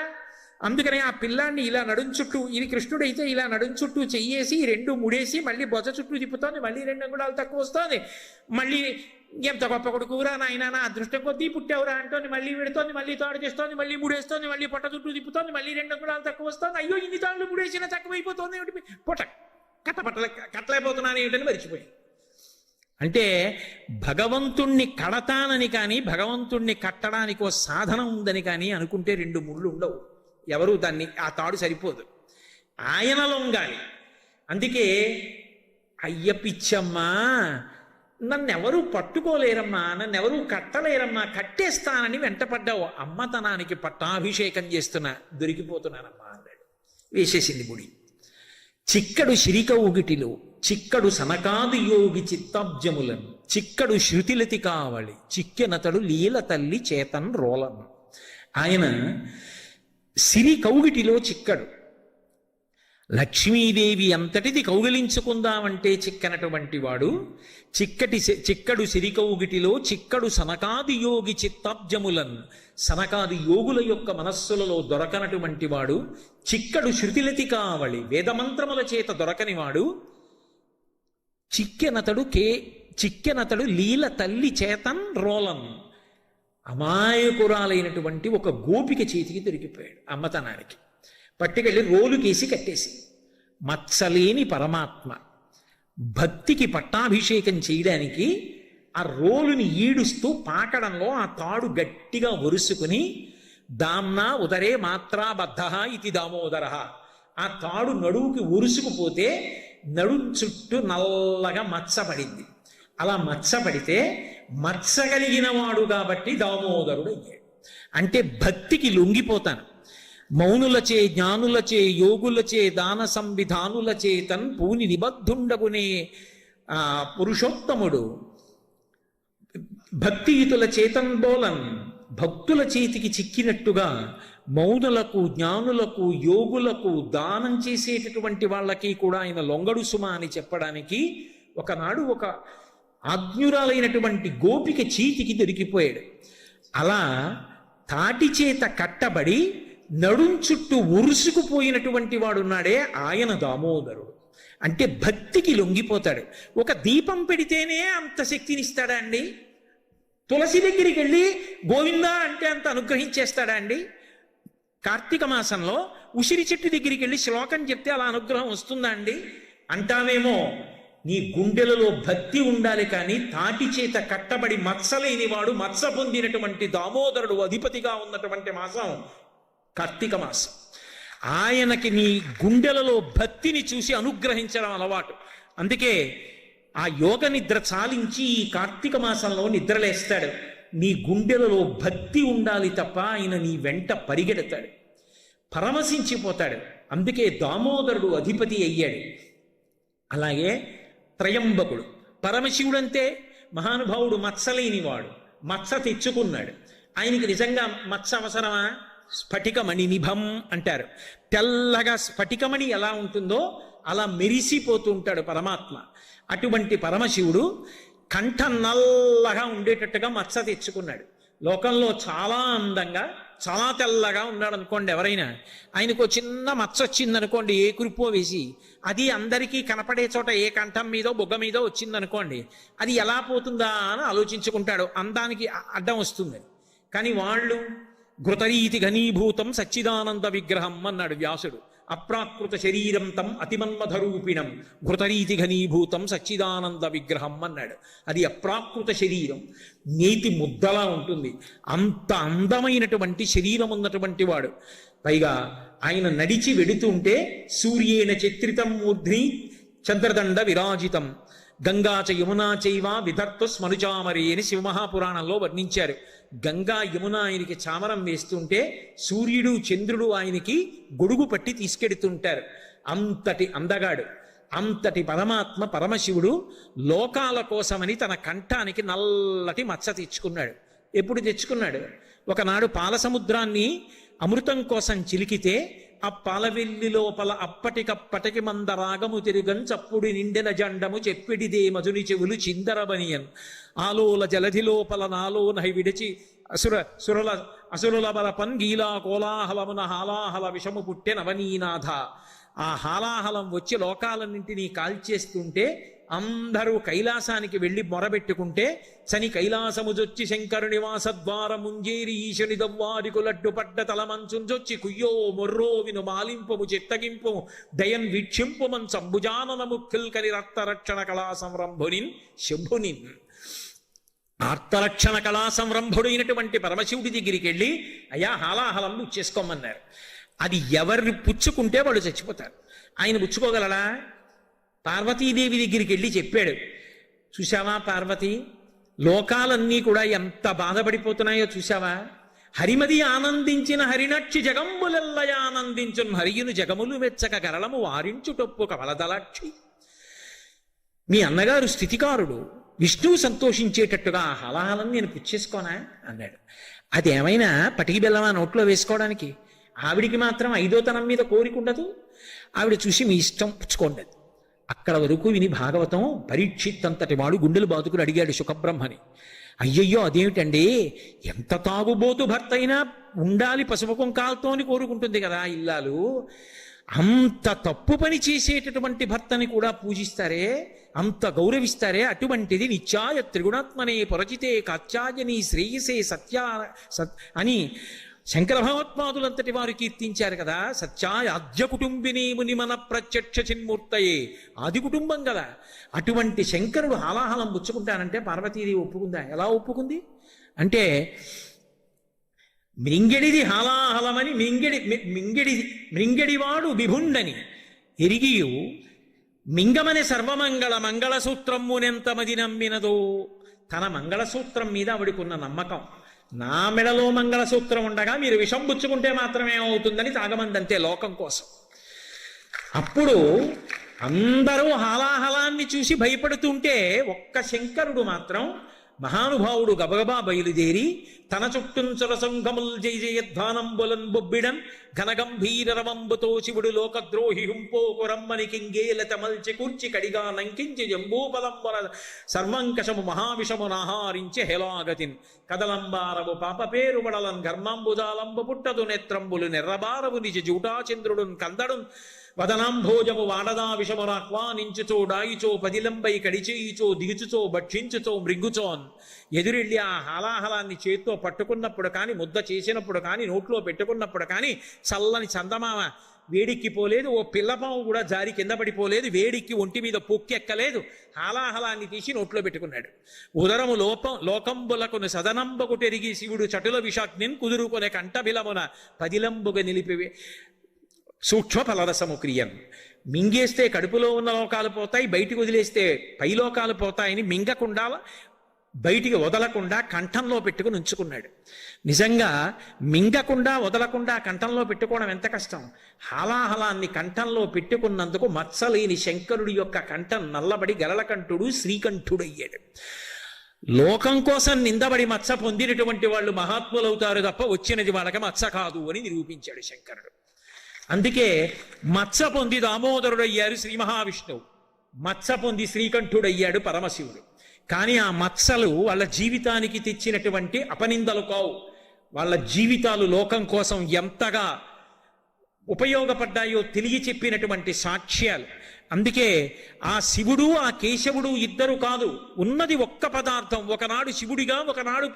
అందుకని ఆ పిల్లాన్ని ఇలా నడుం చుట్టూ, ఇది కృష్ణుడైతే ఇలా నడుం చుట్టూ చెయ్యేసి 2 ముడేసి మళ్ళీ బొజ్జ చుట్టూ తిప్పుతోంది, మళ్ళీ 2 అంగుళాలు తక్కువ వస్తోంది, మళ్ళీ ఎంత గొప్ప కొడుకురా నాయన నా అదృష్టం కొద్దీ పుట్టావురా అంటోంది, మళ్ళీ వెడుతోంది, మళ్ళీ తాడు చేస్తోంది, మళ్ళీ ముడేస్తోంది, మళ్ళీ పొట్ట చుట్టూ తిప్పుతోంది, మళ్ళీ 2 అంగుళాలు తక్కువ వస్తోంది. అయ్యో ఇన్ని తాళ్ళు ముడేసినా తక్కువైపోతుంది ఏమిటి, పొట్ట కట్టలేకపోతున్నాను ఏమిటని మరిచిపోయింది. అంటే భగవంతుణ్ణి కడతానని కానీ భగవంతుణ్ణి కట్టడానికి ఓ సాధనం ఉందని కానీ అనుకుంటే 2 ముళ్ళు ఉండవు. ఎవరు దాన్ని ఆ తాడు సరిపోదు, ఆయన లొంగాలి. అందుకే అయ్య పిచ్చమ్మా, నన్నెవరూ పట్టుకోలేరమ్మా, నన్నెవరూ కట్టలేరమ్మా, కట్టేస్తానని వెంటపడ్డావు, అమ్మతనానికి పట్టాభిషేకం చేస్తున్నా దొరికిపోతున్నానమ్మా అన్నాడు. వేసేసింది ముడి. చిక్కడు శిరికౌగిటిలో చిక్కడు సనకాది యోగి చిత్తాబ్జములను చిక్కడు శృతిలతి కావళి చిక్కెనతడు లీల తల్లి చేతన్ రోలను. ఆయన సిరి కౌగిటిలో చిక్కడు, లక్ష్మీదేవి అంతటిది కౌగిలించుకుందామంటే చిక్కనటువంటి వాడు. చిక్కడు సిరికౌగిటిలో చిక్కడు సనకాది యోగి చిత్తాబ్జములన్ సనకాది యోగుల యొక్క మనస్సులలో దొరకనటువంటి వాడు. చిక్కడు శృతిలతి కావళి వేదమంత్రముల చేత దొరకనివాడు. చిక్కెనతడు లీల తల్లి చేతన్ రోలన్ అమాయకురాలైనటువంటి ఒక గోపిక చేతికి దొరికిపోయాడు అమ్మతనానికి. పట్టుకెళ్ళి రోలుకేసి కట్టేసి, మత్సలేని పరమాత్మ భక్తికి పట్టాభిషేకం చేయడానికి ఆ రోలుని ఈడుస్తూ పాకడంలో ఆ తాడు గట్టిగా ఒరుసుకుని దామ్నా ఉదరే మాత్రాబద్ధ ఇది దామోదర, ఆ తాడు నడువుకి ఒరుసుకుపోతే నడుం చుట్టూ నల్లగా మచ్చపడింది. అలా మచ్చపడితే మచ్చగలిగిన వాడు కాబట్టి దామోదరుడు అయ్యాడు. అంటే భక్తికి లొంగిపోతాను, మౌనులచే జ్ఞానులచే యోగులచే దాన సంవిధానులచే తన్ పూని నిబద్ధుండగునే పురుషోత్తముడు. భక్తియుతుల చేతన్ బోలన్ భక్తుల చేతికి చిక్కినట్టుగా మౌనులకు జ్ఞానులకు యోగులకు దానం చేసేటటువంటి వాళ్ళకి కూడా ఆయన లొంగడు సుమా అని చెప్పడానికి ఒకనాడు ఒక ఆజ్ఞురాలైనటువంటి గోపిక చేతికి దొరికిపోయాడు. అలా తాటి చేత కట్టబడి నడుం చుట్టూ ఉరుసుకుపోయినటువంటి వాడున్నాడే ఆయన దామోదరుడు. అంటే భక్తికి లొంగిపోతాడు. ఒక దీపం పెడితేనే అంత శక్తినిస్తాడా అండి? తులసి దగ్గరికి వెళ్ళి గోవిందా అంటే అంత అనుగ్రహించేస్తాడా అండి? కార్తీక మాసంలో ఉసిరి చెట్టు దగ్గరికి వెళ్ళి శ్లోకం చెప్తే అలా అనుగ్రహం వస్తుందా అండి అంటావేమో. నీ గుండెలలో భక్తి ఉండాలి, కానీ తాటి చేత కట్టబడి మత్సలేని వాడు మత్స పొందినటువంటి దామోదరుడు అధిపతిగా ఉన్నటువంటి మాసం కార్తీక మాసం. ఆయనకి నీ గుండెలలో భక్తిని చూసి అనుగ్రహించడం అలవాటు. అందుకే ఆ యోగ నిద్ర చాలించి ఈ కార్తీక మాసంలో నిద్రలేస్తాడు. నీ గుండెలలో భక్తి ఉండాలి తప్ప ఆయన నీ వెంట పరిగెడతాడు, పరమశించిపోతాడు. అందుకే దామోదరుడు అధిపతి అయ్యాడు. అలాగే త్రయంబకుడు పరమశివుడంతే మహానుభావుడు, మత్సలేనివాడు, మత్స తెచ్చుకున్నాడు. ఆయనకి నిజంగా మత్స అవసరమా? స్ఫటికమణి నిభం అంటారు. తెల్లగా స్ఫటికమణి ఎలా ఉంటుందో అలా మెరిసిపోతూ ఉంటాడు పరమాత్మ. అటువంటి పరమశివుడు కంఠం నల్లగా ఉండేటట్టుగా మచ్చ తెచ్చుకున్నాడు. లోకంలో చాలా అందంగా చాలా తెల్లగా ఉన్నాడు అనుకోండి ఎవరైనా, ఆయనకు చిన్న మచ్చ వచ్చిందనుకోండి ఏ కురుపో వేసి, అది అందరికీ కనపడే చోట ఏ కంఠం మీదో బొగ్గ మీదో వచ్చిందనుకోండి, అది ఎలా పోతుందా అని ఆలోచించుకుంటాడు, అందానికి అడ్డం వస్తుంది. కానీ వాళ్ళు ఘృతరీతి ఘనీభూతం సచ్చిదానంద విగ్రహం అన్నాడు వ్యాసుడు. అప్రాకృత శరీరం తం అతిమన్మధరూపిణం ఘృతరీతి ఘనీభూతం సచ్చిదానంద విగ్రహం అన్నాడు. అది అప్రాకృత శరీరం, నేతి ముద్దలా ఉంటుంది. అంత అందమైనటువంటి శరీరం ఉన్నటువంటి వాడు. పైగా ఆయన నడిచి వెడుతుంటే సూర్యేణ చిత్రితం మూర్ధ్ని చంద్రదండ విరాజితం గంగా చ యమునా చైవ విధర్తు స్మరుచామరి అని శివమహాపురాణంలో వర్ణించారు. గంగా యమున ఆయనకి చామరం వేస్తుంటే సూర్యుడు చంద్రుడు ఆయనకి గొడుగు పట్టి తీసుకెడుతుంటారు. అంతటి అందగాడు, అంతటి పరమాత్మ పరమశివుడు లోకాల కోసమని తన కంఠానికి నల్లటి మచ్చ తెచ్చుకున్నాడు. ఎప్పుడు తెచ్చుకున్నాడు? ఒకనాడు పాల సముద్రాన్ని అమృతం కోసం చిలికితే ఆ పాలవెల్లి లోపల అప్పటికప్పటికి మందరాగము తిరుగన్ చప్పుడు నిండిన జండము చెప్పిడిదే మధుని చెవులు చిందరబనియన్ ఆలోల జలధి లోపల నాలో నహి విడిచి అసురుల బలపన్ గీలా కోలాహలమున హాలాహల విషము పుట్టె నవనీనాథ. ఆ హాలాహలం వచ్చి లోకాలన్నింటినీ కాల్చేస్తుంటే అందరూ కైలాసానికి వెళ్ళి మొరబెట్టుకుంటే చని కైలాసముజొచ్చి శంకరుని వాసద్వారముంజేరి ఈశని దవ్వారికు లడ్డు పడ్డ తలమంచుంజొచ్చి కుయ్యో మొర్రో విను మాలింపము చిత్తగింపు దయన్ వీక్షింపుమన్ సంభుజానన ముఖ్యుల్కని రక్తరక్షణ కళా సంరంభునిన్ శంభునిన్. ఆర్తరక్షణ కళా సంరంభుడైనటువంటి పరమశివుడి దగ్గరికి వెళ్ళి అయ్యా హాలాహలం పుచ్చేసుకోమన్నారు. అది ఎవరిని పుచ్చుకుంటే వాళ్ళు చచ్చిపోతారు. ఆయన పుచ్చుకోగలడా? పార్వతీదేవి దగ్గరికి వెళ్ళి చెప్పాడు, చూశావా పార్వతి, లోకాలన్నీ కూడా ఎంత బాధపడిపోతున్నాయో చూశావా? హరిమది ఆనందించిన హరినక్షి జగంబులెల్లయ ఆనందించున్ హరియును జగములు వెచ్చక గరళము వారించుటొప్పు కవలదలక్షి. మీ అన్నగారు స్థితికారుడు, విష్ణువు సంతోషించేటట్టుగా ఆ హలాహలం నేను పుచ్చేసుకోనా అన్నాడు. అది ఏమైనా పటికి బెల్లమా నోట్లో వేసుకోవడానికి? ఆవిడికి మాత్రం ఐదోతనం మీద కోరిక ఉండదు. ఆవిడ చూసి మీ ఇష్టం పుచ్చుకోండి. అక్కడ వరకు విని భాగవతం పరీక్షిత్ అంతటి వాడు గుండెలు బాదుకుని అడిగాడు శుకబ్రహ్మని, అయ్యయ్యో అదేమిటండి, ఎంత తాగుబోతు భర్త అయినా ఉండాలి పసుపు కుంకాలతో అని కోరుకుంటుంది కదా ఇల్లాలు, అంత తప్పు పని చేసేటటువంటి భర్తని కూడా పూజిస్తారే, అంత గౌరవిస్తారే, అటువంటిది నిత్యాయ త్రిగుణాత్మనే పరచితే కాత్యాయని శ్రేయసే అని శంకర భగవత్పాదులంతటి వారు కీర్తించారు కదా. సత్యాయ ఆద్య కుటుంబిని ముని మన ప్రత్యక్ష చిన్మూర్తయే, ఆది కుటుంబం కదా. అటువంటి శంకరుడు హాలాహలం పుచ్చుకుంటానంటే పార్వతీదేవి ఒప్పుకుందా? ఎలా ఒప్పుకుంది అంటే, మృంగెడిది హాలాహలమని మృంగెడివాడు విభుండని ఎరిగియు మింగమని సర్వమంగళ మంగళసూత్రమునెంతమది నమ్మినదో. తన మంగళసూత్రం మీద ఆవిడకున్న నమ్మకం, నా మెడలో మంగళసూత్రం ఉండగా మీరు విషం పుచ్చుకుంటే మాత్రమే అవుతుందని తాగమందంతే లోకం కోసం. అప్పుడు అందరూ హాలాహలాన్ని చూసి భయపడుతుంటే ఒక్క శంకరుడు మాత్రం మహానుభావుడు గబగబా బయలుదేరి తన చుట్టూంచర సంఘముల్ జయ జయధ్వానంబులన్ బొబ్బిడన్ ఘనగంభీర రవంబుతో శివుడు లోకద్రోహి హుంపోకురమ్మని కింగేల తమల్చి కూర్చి కడిగా లంకించి జంబూపలంబర సర్వంకషము మహావిషము నాహారించి హెలాగతిన్ కదలంబారవు పాప పేరు వడలన్ ఘర్మాంబుజాలంబు పుట్టదు నేత్రంబులు నెర్రబారవు నిజ జూటాచంద్రుడున్ కందడున్ వదనాంభోజము వాడదా విషమునాహ్వానించుచో డాయిచో పదిలంబై కడిచేయిచో దిగుచుచో భక్షించుచో మృంగుచోన్. ఎదురెళ్ళి ఆ హాలాహలాన్ని చేత్తో పట్టుకున్నప్పుడు కానీ, ముద్ద చేసినప్పుడు కానీ, నోట్లో పెట్టుకున్నప్పుడు కానీ చల్లని చందమామ వేడిక్కిపోలేదు, ఓ పిల్లపాము కూడా జారి కింద పడిపోలేదు, వేడిక్కి ఒంటి మీద పొక్కెక్కలేదు. హాలాహలాన్ని తీసి నోట్లో పెట్టుకున్నాడు. ఉదరము లోకంబులకును సదనంబకు తెరిగి శివుడు చటుల విషాగ్నిన్ కుదురుకొనే కంఠబిలమున పదిలంబుగా నిలిపివే సూక్ష్మ ఫలరసము క్రియన్. మింగేస్తే కడుపులో ఉన్న లోకాలు పోతాయి, బయటికి వదిలేస్తే పై లోకాలు పోతాయని మింగకుండా బయటికి వదలకుండా కంఠంలో పెట్టుకుని ఉంచుకున్నాడు. నిజంగా మింగకుండా వదలకుండా కంఠంలో పెట్టుకోవడం ఎంత కష్టం. హాలాహలాన్ని కంఠంలో పెట్టుకున్నందుకు మత్సలేని శంకరుడి యొక్క కంఠం నల్లబడి గరళకంఠుడు శ్రీకంఠుడయ్యాడు. లోకం కోసం నిందబడి మచ్చ పొందినటువంటి వాళ్ళు మహాత్ములవుతారు తప్ప వచ్చినది వాళ్ళకి మచ్చ కాదు అని నిరూపించాడు శంకరుడు. అందుకే మచ్చ పొంది దామోదరుడయ్యారు శ్రీ మహావిష్ణువు, మచ్చ పొంది శ్రీకంఠుడయ్యాడు పరమశివుడు. కానీ ఆ మచ్చలు వాళ్ళ జీవితానికి తెచ్చినటువంటి అపనిందలు కావు. వాళ్ళ జీవితాలు లోకం కోసం ఎంతగా ఉపయోగపడ్డాయో తెలియచెప్పినటువంటి సాక్ష్యాలు. అందుకే ఆ శివుడు ఆ కేశవుడు ఇద్దరు కాదు, ఉన్నది ఒక్క పదార్థం. ఒకనాడు శివుడిగా ఒకనాడు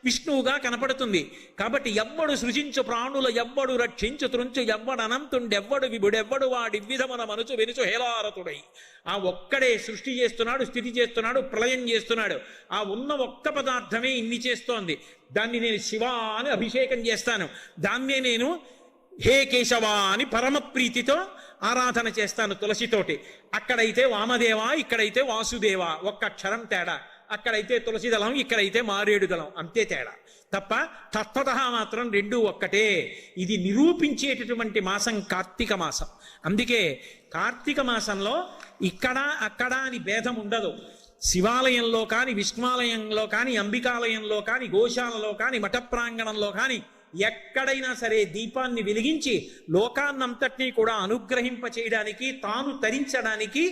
విష్ణువుగా కనపడుతుంది. కాబట్టి ఎవ్వడు సృజించు ప్రాణుల ఎవ్వడు రక్షించు త్రుంచు ఎవ్వడు అనంతుండెవ్వడు విభుడెవ్వడు వాడి విధమున మనుచు వెనుచు హేలారతుడై. ఆ ఒక్కడే సృష్టి చేస్తున్నాడు, స్థితి చేస్తున్నాడు, ప్రళయం చేస్తున్నాడు. ఆ ఉన్న ఒక్క పదార్థమే ఇన్ని చేస్తోంది. దాన్ని నేను శివ అని అభిషేకం చేస్తాను, దాన్నే నేను హే కేశవ అని పరమ ప్రీతితో ఆరాధన చేస్తాను తులసితోటి. అక్కడైతే వామదేవ, ఇక్కడైతే వాసుదేవ, ఒక్క అక్షరం తేడా. అక్కడైతే తులసి దళం, ఇక్కడైతే మారేడు దళం, అంతే తేడా తప్ప తత్వతః మాత్రం రెండూ ఒక్కటే. ఇది నిరూపించేటటువంటి మాసం కార్తీక మాసం. అందుకే కార్తీక మాసంలో ఇక్కడ అక్కడ అని భేదం ఉండదు. శివాలయంలో కానీ, విష్ణువాలయంలో కానీ, అంబికాలయంలో కానీ, గోశాలలో కానీ, మఠ ప్రాంగణంలో కానీ ఎక్కడైనా సరే దీపాన్ని వెలిగించి లోకాన్నంతటినీ కూడా అనుగ్రహింప చేయడానికి, తాను తరించడానికి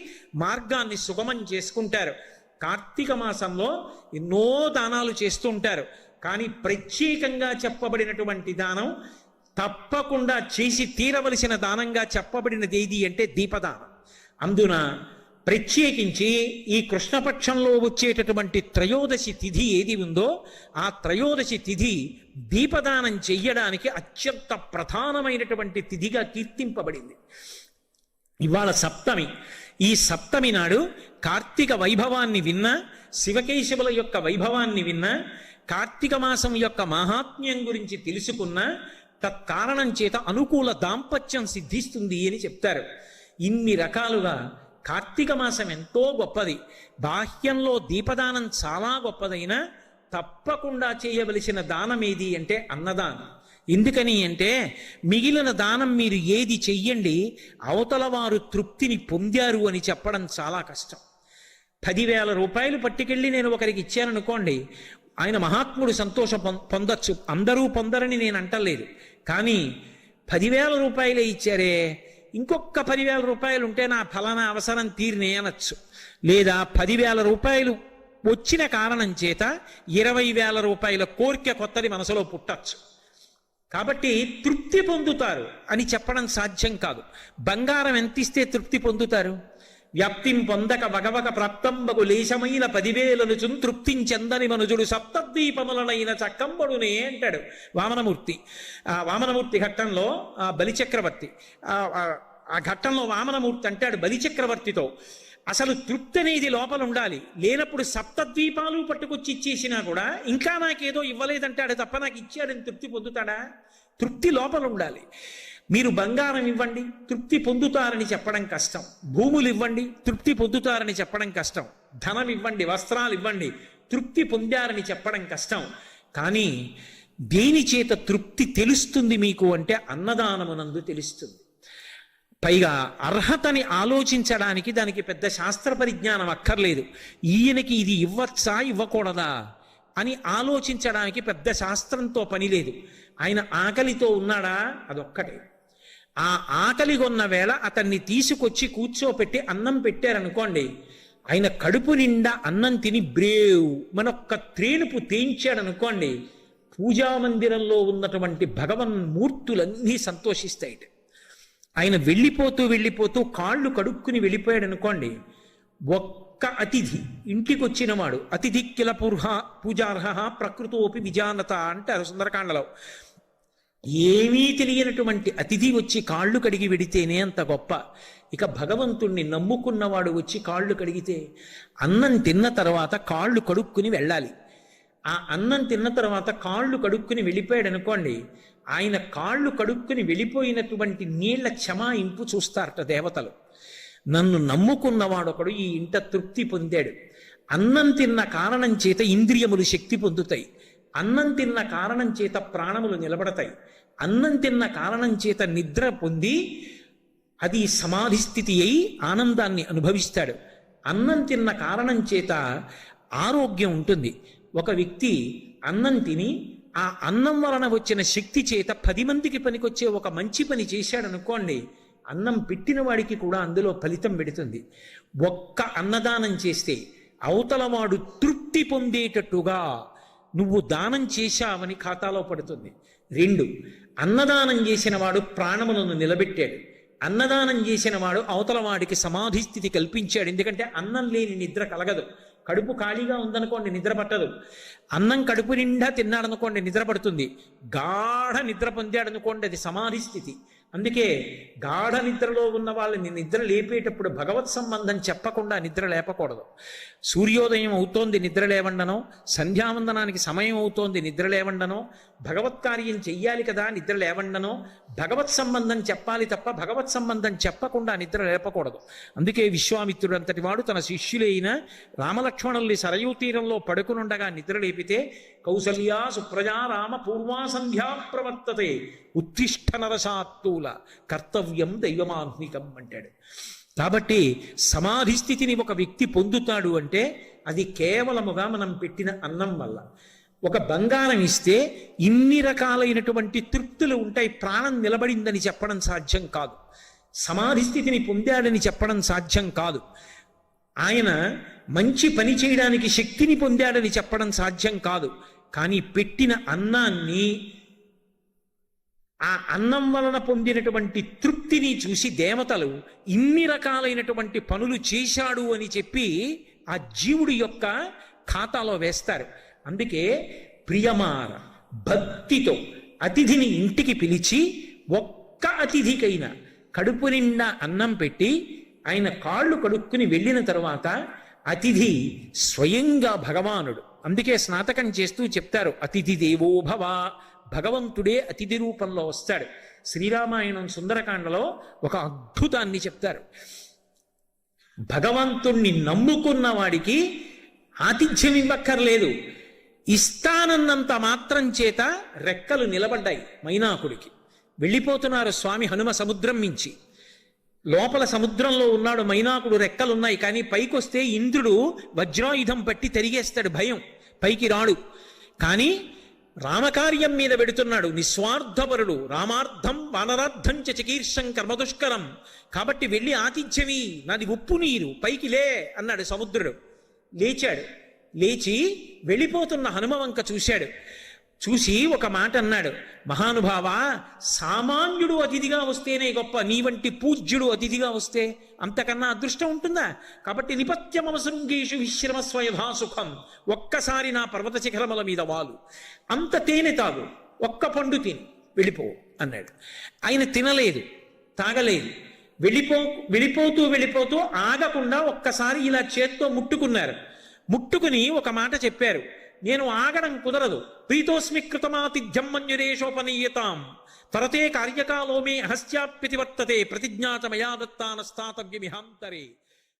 మార్గాన్ని సుగమం చేసుకుంటారు. కార్తీక మాసంలో ఎన్నో దానాలు చేస్తూ ఉంటారు. కానీ ప్రత్యేకంగా చెప్పబడినటువంటి దానం, తప్పకుండా చేసి తీరవలసిన దానంగా చెప్పబడినది ఏది అంటే దీపదానం. అందున ప్రత్యేకించి ఈ కృష్ణపక్షంలో వచ్చేటటువంటి త్రయోదశి తిథి ఏది ఉందో ఆ త్రయోదశి తిథి దీపదానం చెయ్యడానికి అత్యంత ప్రధానమైనటువంటి తిథిగా కీర్తింపబడింది. ఇవాళ సప్తమి. ఈ సప్తమి నాడు కార్తీక వైభవాన్ని విన్నా, శివకేశవుల యొక్క వైభవాన్ని విన్నా, కార్తీక మాసం యొక్క మహాత్మ్యం గురించి తెలుసుకున్నా తత్కారణం చేత అనుకూల దాంపత్యం సిద్ధిస్తుంది అని చెప్తారు. ఇన్ని రకాలుగా కార్తీక మాసం ఎంతో గొప్పది. బాహ్యంలో దీపదానం చాలా గొప్పదైనా తప్పకుండా చేయవలసిన దానం ఏది అంటే అన్నదానం. ఎందుకని అంటే మిగిలిన దానం మీరు ఏది చెయ్యండి, అవతల వారు తృప్తిని పొందారు అని చెప్పడం చాలా కష్టం. 10,000 రూపాయలు పట్టుకెళ్ళి నేను ఒకరికి ఇచ్చాననుకోండి, ఆయన మహాత్ముడు సంతోషం పొందొచ్చు, అందరూ పొందరని నేను అంటలేదు. కానీ 10,000 రూపాయలే ఇచ్చారే, ఇంకొక 10,000 రూపాయలు ఉంటే నా ఫలానా అవసరం తీరినే అనొచ్చు. లేదా 10,000 రూపాయలు వచ్చిన కారణం చేత 20,000 రూపాయల కోరిక కొత్తది మనసులో పుట్టచ్చు. కాబట్టి తృప్తి పొందుతారు అని చెప్పడం సాధ్యం కాదు. బంగారం ఎంత ఇస్తే తృప్తి పొందుతారు? వ్యాప్తిం పొందక వగవక ప్రాప్తంబగు లేశమైన 10,000 తృప్తించెందని మనుజుడు సప్తద్వీపములనైన చక్కంబడునే అంటాడు వామనమూర్తి. వామనమూర్తి ఘట్టంలో బలిచక్రవర్తి, ఆ ఘట్టంలో వామనమూర్తి అంటాడు బలిచక్రవర్తితో, అసలు తృప్తి అనేది లోపల ఉండాలి. లేనప్పుడు సప్తద్వీపాలు పట్టుకొచ్చి ఇచ్చేసినా కూడా ఇంకా నాకేదో ఇవ్వలేదంటాడు తప్ప నాకు ఇచ్చాడని తృప్తి పొందుతాడా? తృప్తి లోపల ఉండాలి. మీరు బంగారం ఇవ్వండి, తృప్తి పొందుతారని చెప్పడం కష్టం. భూములు ఇవ్వండి, తృప్తి పొందుతారని చెప్పడం కష్టం. ధనం ఇవ్వండి, వస్త్రాలు ఇవ్వండి, తృప్తి పొందారని చెప్పడం కష్టం. కానీ దేని చేత తృప్తి తెలుస్తుంది మీకు అంటే అన్నదానమునందు తెలుస్తుంది. పైగా అర్హతని ఆలోచించడానికి దానికి పెద్ద శాస్త్ర పరిజ్ఞానం అక్కర్లేదు. ఈయనకి ఇది ఇవ్వచ్చా ఇవ్వకూడదా అని ఆలోచించడానికి పెద్ద శాస్త్రంతో పని లేదు. ఆయన ఆకలితో ఉన్నాడా అదొక్కటే. ఆ ఆకలి కొన్న వేళ అతన్ని తీసుకొచ్చి కూర్చోపెట్టి అన్నం పెట్టారనుకోండి, ఆయన కడుపు నిండా అన్నం తిని బ్రేవ్ మనొక్క త్రేణుపు తేయించాడనుకోండి, పూజామందిరంలో ఉన్నటువంటి భగవన్మూర్తులన్నీ సంతోషిస్తాయి. ఆయన వెళ్ళిపోతూ కాళ్ళు కడుక్కుని వెళ్ళిపోయాడు అనుకోండి, ఒక్క అతిథి ఇంటికి వచ్చినవాడు అతిథి కిల పూజార్హ ప్రకృతోపి విజానత అంటారు సుందరకాండలో. ఏమీ తెలియనటువంటి అతిథి వచ్చి కాళ్ళు కడిగి వెడితేనే అంత గొప్ప. ఇక భగవంతుణ్ణి నమ్ముకున్నవాడు వచ్చి కాళ్ళు కడిగితే, అన్నం తిన్న తర్వాత కాళ్ళు కడుక్కుని వెళ్ళాలి. ఆ అన్నం తిన్న తర్వాత కాళ్ళు కడుక్కుని వెళ్ళిపోయాడు అనుకోండి, ఆయన కాళ్ళు కడుక్కుని వెళ్ళిపోయినటువంటి నీళ్ల క్షమాయింపు చూస్తారట దేవతలు. నన్ను నమ్ముకున్నవాడొకడు ఈ ఇంట తృప్తి పొందాడు. అన్నం తిన్న కారణం చేత ఇంద్రియములు శక్తి పొందుతాయి. అన్నం తిన్న కారణం చేత ప్రాణములు నిలబడతాయి. అన్నం తిన్న కారణం చేత నిద్ర పొంది అది సమాధి స్థితి అయి ఆనందాన్ని అనుభవిస్తాడు. అన్నం తిన్న కారణం చేత ఆరోగ్యం ఉంటుంది. ఒక వ్యక్తి అన్నం తిని ఆ అన్నం వలన వచ్చిన శక్తి చేత 10 మందికి పనికొచ్చే ఒక మంచి పని చేశాడనుకోండి, అన్నం పెట్టిన వాడికి కూడా అందులో ఫలితం పెడుతుంది. ఒక్క అన్నదానం చేస్తే అవతల వాడు తృప్తి పొందేటట్టుగా నువ్వు దానం చేశావని ఖాతాలో పడుతుంది. 2, అన్నదానం చేసిన వాడు ప్రాణములను నిలబెట్టాడు. అన్నదానం చేసిన వాడు అవతల వాడికి సమాధి స్థితి కల్పించాడు. ఎందుకంటే అన్నం లేని నిద్ర కలగదు. కడుపు ఖాళీగా ఉందనుకోండి నిద్ర పట్టదు. అన్నం కడుపు నిండా తిన్నాడనుకోండి నిద్ర పడుతుంది. గాఢ నిద్ర పొందాడనుకోండి అది సమాధి స్థితి. అందుకే గాఢ నిద్రలో ఉన్న వాళ్ళని నిద్ర లేపేటప్పుడు భగవత్ సంబంధం చెప్పకుండా నిద్ర లేపకూడదు. సూర్యోదయం అవుతోంది నిద్ర లేవండనో, సంధ్యావందనానికి సమయం అవుతోంది నిద్ర లేవండనో, భగవత్ కార్యం చెయ్యాలి కదా నిద్ర లేవండనో, భగవత్ సంబంధం చెప్పాలి తప్ప భగవత్ సంబంధం చెప్పకుండా నిద్ర లేపకూడదు. అందుకే విశ్వామిత్రుడు అంతటి వాడు తన శిష్యులైన రామలక్ష్మణుల్ని సరయూ తీరంలో పడుకునుండగా నిద్ర లేపితే, కౌసల్యా సుప్రజా రామ పూర్వా సంధ్యా ప్రవర్తతే ఉత్తిష్ట నరసాత్తూల కర్తవ్యం దైవమాహ్నికం అంటాడు. కాబట్టి సమాధి స్థితిని ఒక వ్యక్తి పొందుతాడు అంటే అది కేవలముగా మనం పెట్టిన అన్నం వల్ల. ఒక బంగారం ఇస్తే ఇన్ని రకాలైనటువంటి తృప్తులు ఉంటాయి. ప్రాణం నిలబడిందని చెప్పడం సాధ్యం కాదు. సమాధి స్థితిని పొందాడని చెప్పడం సాధ్యం కాదు. ఆయన మంచి పని చేయడానికి శక్తిని పొందాడని చెప్పడం సాధ్యం కాదు. కానీ పెట్టిన అన్నాన్ని, ఆ అన్నం వలన పొందినటువంటి తృప్తిని చూసి దేవతలు ఇన్ని రకాలైనటువంటి పనులు చేశాడు అని చెప్పి ఆ జీవుడి యొక్క ఖాతాలో వేస్తారు. అందుకే ప్రియమార భక్తితో అతిథిని ఇంటికి పిలిచి ఒక్క అతిథికైనా కడుపు నిండా అన్నం పెట్టి ఆయన కాళ్ళు కడుక్కుని వెళ్ళిన తరువాత అతిథి స్వయంగా భగవానుడు. అందుకే స్నాతకం చేస్తూ చెప్తారు, అతిథి దేవో భవ, భగవంతుడే అతిథి రూపంలో వస్తాడు. శ్రీరామాయణం సుందరకాండలో ఒక అద్భుతాన్ని చెప్తారు. భగవంతుణ్ణి నమ్ముకున్న వాడికి ఆతిథ్యం ఇవ్వక్కర్లేదు. ఇస్తానన్నంత మాత్రం చేత రెక్కలు నిలబడ్డాయి మైనాకుడికి. వెళ్ళిపోతున్నారు స్వామి హనుమ సముద్రం మించి. లోపల సముద్రంలో ఉన్నాడు మైనాకుడు, రెక్కలున్నాయి. కానీ పైకొస్తే ఇంద్రుడు వజ్రాయుధం పట్టి తరిగేస్తాడు, భయం, పైకి రాడు. కానీ రామకార్యం మీద పెడుతున్నాడు, నిస్వార్థపరుడు. రామార్థం వానరార్థం చ చికీర్షం కర్మదుష్కరం. కాబట్టి వెళ్ళి ఆతిథ్యమి, నాది ఉప్పు నీరు, పైకి లే అన్నాడు సముద్రుడు. లేచాడు. లేచి వెళ్ళిపోతున్న హనుమ వంక చూశాడు. చూసి ఒక మాట అన్నాడు, మహానుభావ, సామాన్యుడు అతిథిగా వస్తేనే గొప్ప, నీ వంటి పూజ్యుడు అతిథిగా వస్తే అంతకన్నా అదృష్టం ఉంటుందా? కాబట్టి నిపత్యమవసృంగేషు విశ్రమస్వ యథా సుఖం, ఒక్కసారి నా పర్వత శిఖరముల మీద వాలు, అంత తేనె తాగు, ఒక్క పండు తిని వెళ్ళిపో అన్నాడు. ఆయన తినలేదు, తాగలేదు. వెళ్ళిపోతూ ఆగకుండా ఒక్కసారి ఇలా చేత్తో ముట్టుకున్నారు. ముట్టుకుని ఒక మాట చెప్పారు, నేను ఆగడం కుదరదు. ప్రీతోస్మి కృతమాతిథ్యం మన్యురేషోపనీయతాం తరతే కార్యకాలో మే అహస్యాప్యతి వర్తతే ప్రతిజ్ఞాత మయా దత్తానస్తాతవ్యమిహాంతరే.